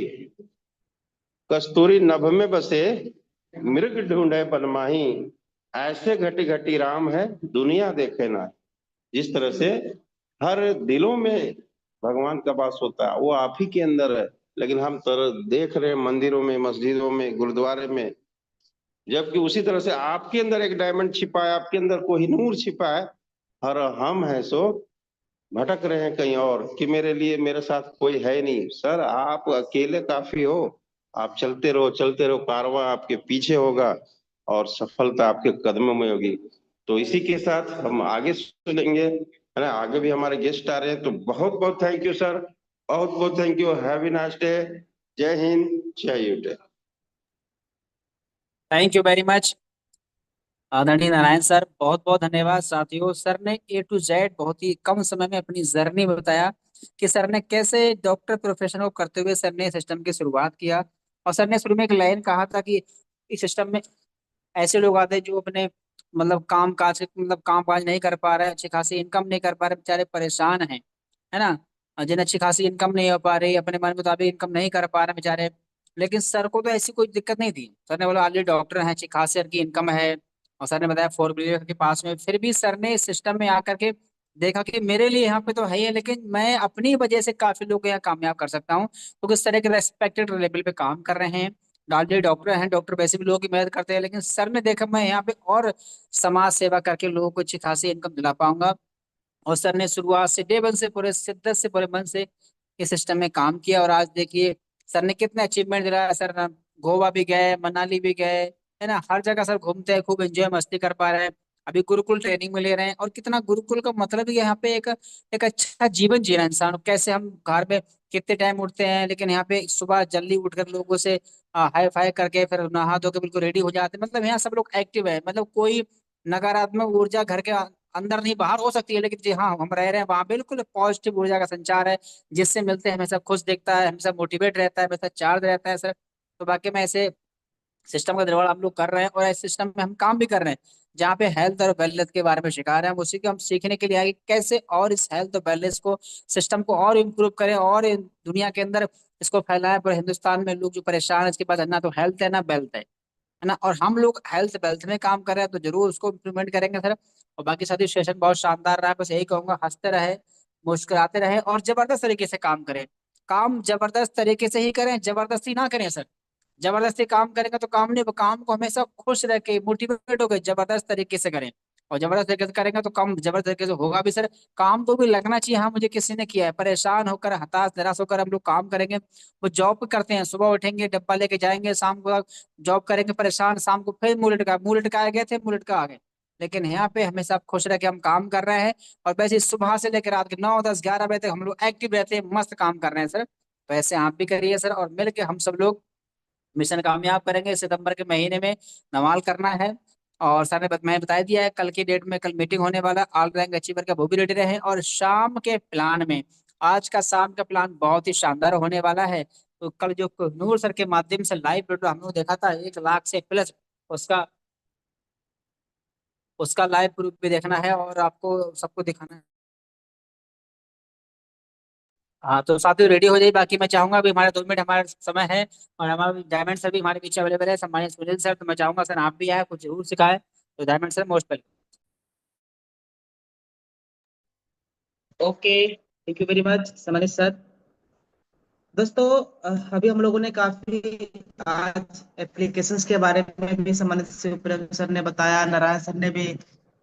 कस्तूरी नभ में बसे मृग ढूंढे बनमाही, ऐसे घटी घटी राम है दुनिया देखे ना। जिस तरह से हर दिलों में भगवान का वास होता है, वो आप ही के अंदर है। लेकिन हम देख रहे हैं मंदिरों में, मस्जिदों में, गुरुद्वारे में, जबकि उसी तरह से आपके अंदर एक डायमंड छिपा है, आपके अंदर कोहिनूर छिपा है। और हम है सो भटक रहे हैं कहीं और, कि मेरे लिए मेरे साथ कोई है नहीं। सर आप अकेले काफी हो, आप चलते रहो, कारवां आपके पीछे होगा, और सफलता आपके कदमों में होगी। तो इसी के साथ हम आगे सुनेंगे, है ना। आगे भी हमारे गेस्ट आ रहे हैं, तो बहुत बहुत थैंक यू सर, बहुत बहुत thank you. Have a nice day. जय हिंद, जय यूटे। थैंक यू वेरी मच आदरणीय नारायण सर, बहुत बहुत धन्यवाद। साथियों, सर ने A to Z बहुत ही कम समय में अपनी जर्नी बताया कि सर ने कैसे डॉक्टर प्रोफेशन को करते हुए सर ने सिस्टम की शुरुआत किया। और सर ने शुरू में एक लाइन कहा था कि इस सिस्टम में ऐसे लोग आते हैं जो अपने मतलब काम काज मतलब काम काज नहीं कर पा रहे हैं, अच्छी खासी इनकम नहीं कर पा रहे, बेचारे परेशान हैं, है ना। और जिन्हें अच्छी खासी इनकम नहीं हो पा रही, अपने मन मुताबिक इनकम नहीं कर पा रहे बेचारे। लेकिन सर को तो ऐसी कोई दिक्कत नहीं थी। सर ने बोला ऑलरेडी डॉक्टर हैं, अच्छी खासी की इनकम है। और सर ने बताया 4 व्हीलर के पास में, फिर भी सर ने इस सिस्टम में आकर के देखा कि मेरे लिए यहाँ पे तो है ही है, लेकिन मैं अपनी वजह से काफी लोग यहाँ कामयाब कर सकता हूँ, क्योंकि सर एक रेस्पेक्टेड लेवल पे काम कर रहे हैं। ऑलरेडी डॉक्टर हैं, डॉक्टर वैसे भी लोगों की मदद करते हैं, लेकिन सर ने देखा मैं यहाँ पे और समाज सेवा करके लोगों को अच्छी खासी इनकम दिला पाऊंगा। और सर ने शुरुआत से डे वन से पूरे शिद्दत से पूरे मन से इस सिस्टम में काम किया। और आज देखिए सर ने कितने अचीवमेंट दिलाया। सर ना गोवा भी गए, मनाली भी गए, है ना, हर जगह सर घूमते हैं, खूब एंजॉय मस्ती कर पा रहे हैं। अभी गुरुकुल ट्रेनिंग में ले रहे हैं। और कितना गुरुकुल का मतलब ही यहाँ पे एक एक अच्छा जीवन जीना इंसान, कैसे हम घर में कितने टाइम उठते हैं, लेकिन यहाँ पे सुबह जल्दी उठकर लोगों से हाई फाई करके फिर नहा धो के बिल्कुल रेडी हो जाते हैं। मतलब यहाँ सब लोग एक्टिव है, मतलब कोई नकारात्मक ऊर्जा घर के अंदर नहीं, बाहर हो सकती है, लेकिन जी हाँ हम रह रहे हैं वहां बिल्कुल पॉजिटिव ऊर्जा का संचार है। जिससे मिलते हैं हमेशा खुश दिखता है, हमेशा मोटिवेट रहता है, हमेशा चार्ज रहता है सर। तो बाकी में ऐसे सिस्टम का निर्माण हम लोग कर रहे हैं, और इस सिस्टम में हम काम भी कर रहे हैं जहाँ पे हेल्थ और वेलनेस के बारे में सिखा रहे हैं। हम उसी को हम सीखने के लिए आए कि कैसे और इस हेल्थ और वेलनेस को, सिस्टम को और इम्प्रूव करें, और दुनिया के अंदर इसको फैलाएं। पूरे हिंदुस्तान में लोग जो परेशान है, इसके पास ना तो हेल्थ है ना वेल्थ है ना। और हम लोग हेल्थ वेल्थ में काम कर रहे हैं, तो जरूर उसको इम्प्लीमेंट करेंगे सर। और बाकी साथी सेशन बहुत शानदार रहा है, बस यही कहूंगा हंसते रहे, मुस्कुराते रहे, और जबरदस्त तरीके से काम करें। काम जबरदस्त तरीके से ही करें, जबरदस्ती ना करें सर। जबरदस्ती काम करेंगे तो काम नहीं, काम को हमेशा खुश रह के मोटिवेट होकर जबरदस्त तरीके से करें। और जबरदस्त तरीके से करेंगे तो काम जबरदस्त तरीके से होगा भी सर। काम तो भी लगना चाहिए, हाँ मुझे किसी ने किया है, परेशान होकर हताश निराश होकर हम लोग काम करेंगे। वो जॉब करते हैं, सुबह उठेंगे डब्बा लेके जाएंगे, शाम को जॉब करेंगे परेशान, शाम को फिर मुंह लटकाए गए थे, मुंह लटका आ गए। लेकिन यहाँ पे हमेशा आप खुश रह के हम काम कर रहे हैं। और वैसे सुबह से लेकर रात के 9 10 11 बजे तक हम लोग एक्टिव रहते हैं, मस्त काम कर रहे हैं सर। तो ऐसे आप भी करिए सर, और मिलके हम सब लोग मिशन कामयाब करेंगे। सितंबर के महीने में नमाल करना है। और सर ने मैं बता दिया है, कल की डेट में कल मीटिंग होने वाला ऑल रैंक अचीवर का, वो भी रेडी रहे। और शाम के प्लान में, आज का शाम का प्लान बहुत ही शानदार होने वाला है। तो कल जो नूर सर के माध्यम से लाइव वीडियो हम लोग देखा था 1 लाख से प्लस, उसका उसका लाइव प्रूफ भी देखना है और आपको सबको दिखाना है। हाँ तो साथियों रेडी हो जाइए, बाकी मैं चाहूंगा अभी हमारे 2 मिनट हमारा समय है। और हमारे डायमंड सर भी हमारे पीछे अवेलेबल है, सम्मानित सुनील सर। तो मैं चाहूंगा सर आप भी आए, कुछ जरूर सिखाए। तो diamond sir most welcome. Okay, thank you very much सम्मानित सर। दोस्तों, अभी हम लोगों ने काफी आज एप्लीकेशंस के बारे में भी सम्मानित शिवप्रेम सर ने बताया, नारायण सर ने भी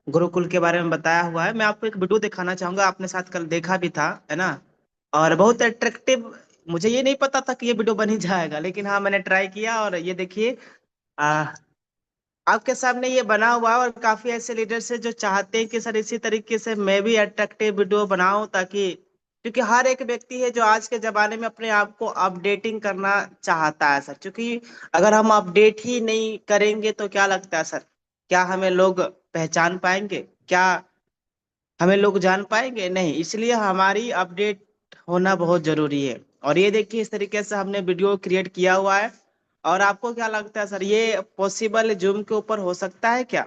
गुरुकुल के बारे में बताया हुआ है। मैं आपको एक वीडियो दिखाना चाहूंगा, आपने साथ कल देखा भी था, है ना। और बहुत अट्रैक्टिव, मुझे ये नहीं पता था कि ये वीडियो बन ही जाएगा, लेकिन हाँ मैंने ट्राई किया। और ये देखिए, आपके सामने ये बना हुआ है। और काफी ऐसे लीडर्स हैं जो चाहते हैं कि सर इसी तरीके से मैं भी अट्रैक्टिव वीडियो बनाऊं, ताकि, क्योंकि हर एक व्यक्ति है जो आज के जमाने में अपने आप को अपडेटिंग करना चाहता है सर। क्योंकि अगर हम अपडेट ही नहीं करेंगे तो क्या लगता है सर, क्या हमें लोग पहचान पाएंगे, क्या हमें लोग जान पाएंगे? नहीं। इसलिए हमारी अपडेट होना बहुत जरूरी है। और ये देखिए, इस तरीके से हमने वीडियो क्रिएट किया हुआ है। और आपको क्या लगता है सर, ये पॉसिबल जूम के ऊपर हो सकता है क्या?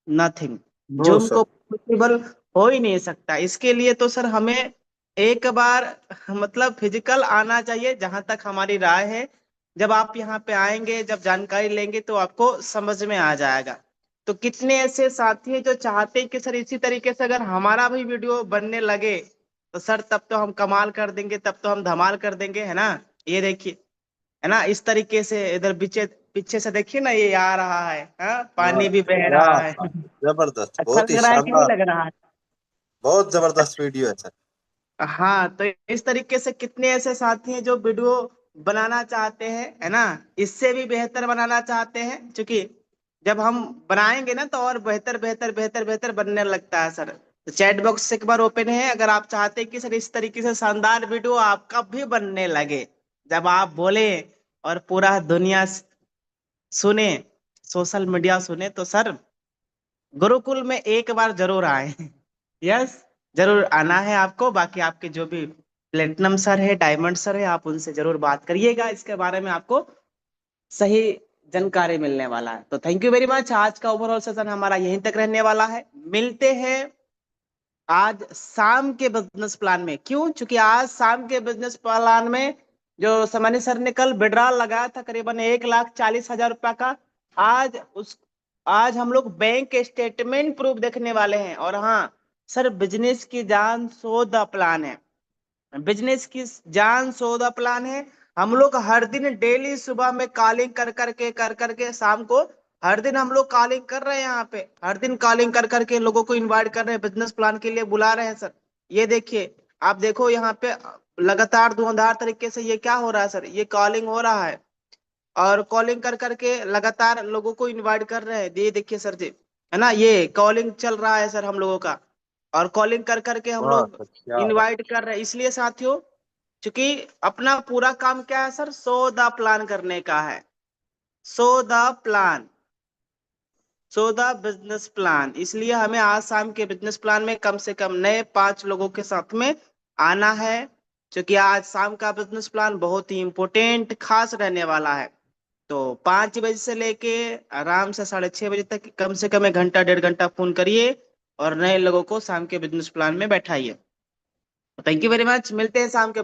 नथिंग। Know Zoom sir. को पॉसिबल हो ही नहीं सकता। इसके लिए तो सर हमें एक बार मतलब फिजिकल आना चाहिए, जहां तक हमारी राय है। जब आप यहाँ पे आएंगे, जब जानकारी लेंगे, तो आपको समझ में आ जाएगा। तो कितने ऐसे साथी हैं जो चाहते हैं कि सर इसी तरीके से अगर हमारा भी वीडियो बनने लगे तो सर तब तो हम कमाल कर देंगे, तब तो हम धमाल कर देंगे, है ना। ये देखिए, है ना, इस तरीके से इधर पीछे पीछे से देखिए ना, ये आ रहा है, हाँ? पानी भी बह क्या रहा है। बात है, जबरदस्त, अच्छा बहुत लग ही रहा है कि नहीं शानदार, लग रहा है? बहुत जबरदस्त वीडियो है सर। हाँ, तो इस तरीके से कितने ऐसे साथी हैं जो वीडियो बनाना चाहते हैं, है ना, इससे भी बेहतर बनाना चाहते हैं। क्योंकि जब हम बनाएंगे ना तो और बेहतर बेहतर बेहतर बेहतर बनने लगता है सर। तो चैट बॉक्स एक बार ओपन है, अगर आप चाहते हैं कि सर इस तरीके से शानदार वीडियो आपका भी बनने लगे, जब आप बोले और पूरा दुनिया सुने, सोशल मीडिया सुने, तो सर गुरुकुल में एक बार जरूर आए। यस, जरूर आना है आपको। बाकी आपके जो भी प्लेटिनम सर है, डायमंड सर है, आप उनसे जरूर बात करिएगा, इसके बारे में आपको सही जानकारी मिलने वाला है। तो थैंक यू वेरी मच। आज का ओवरऑल सेशन हमारा यहीं तक रहने वाला है। मिलते हैं आज शाम के बिजनेस प्लान में। क्यों? क्योंकि आज शाम के बिजनेस प्लान में जो सामान्य सर ने कल विड्रॉल लगाया था करीबन 1,40,000 रुपया का, आज उस आज हम लोग बैंक स्टेटमेंट प्रूफ देखने वाले हैं। और हाँ सर, बिजनेस की जान सौदा प्लान है, बिजनेस की जान सौदा प्लान है। हम लोग हर दिन डेली सुबह में कॉलिंग कर करके शाम को, हर दिन हम लोग कॉलिंग कर रहे हैं, यहाँ पे हर दिन कॉलिंग कर करके लोगों को इनवाइट कर रहे हैं, बिजनेस प्लान के लिए बुला रहे हैं सर। ये देखिए, आप देखो यहाँ पे लगातार धुआंधार तरीके से ये क्या हो रहा है सर, ये कॉलिंग हो रहा है। और कॉलिंग कर करके लगातार लोगों को इनवाइट कर रहे हैं। ये देखिए सर जी, है ना, ये कॉलिंग चल रहा है सर हम लोगों का, और कॉलिंग कर करके हम वाह लोग सर, क्या बात। इनवाइट कर रहे हैं। इसलिए साथियों, क्योंकि अपना पूरा काम क्या है सर, सो द प्लान करने का है। So the plan, so the business plan. इसलिए हमें आज शाम के बिजनेस प्लान में कम से कम नए 5 लोगों के साथ में आना है, क्योंकि आज शाम का बिजनेस प्लान बहुत ही इम्पोर्टेंट खास रहने वाला है। तो 5 बजे से लेके आराम से 6:30 बजे तक कम से कम 1 घंटा 1.5 घंटा फोन करिए और नए लोगों को शाम के बिजनेस प्लान में बैठाइए। थैंक यू वेरी मच, मिलते हैं शाम के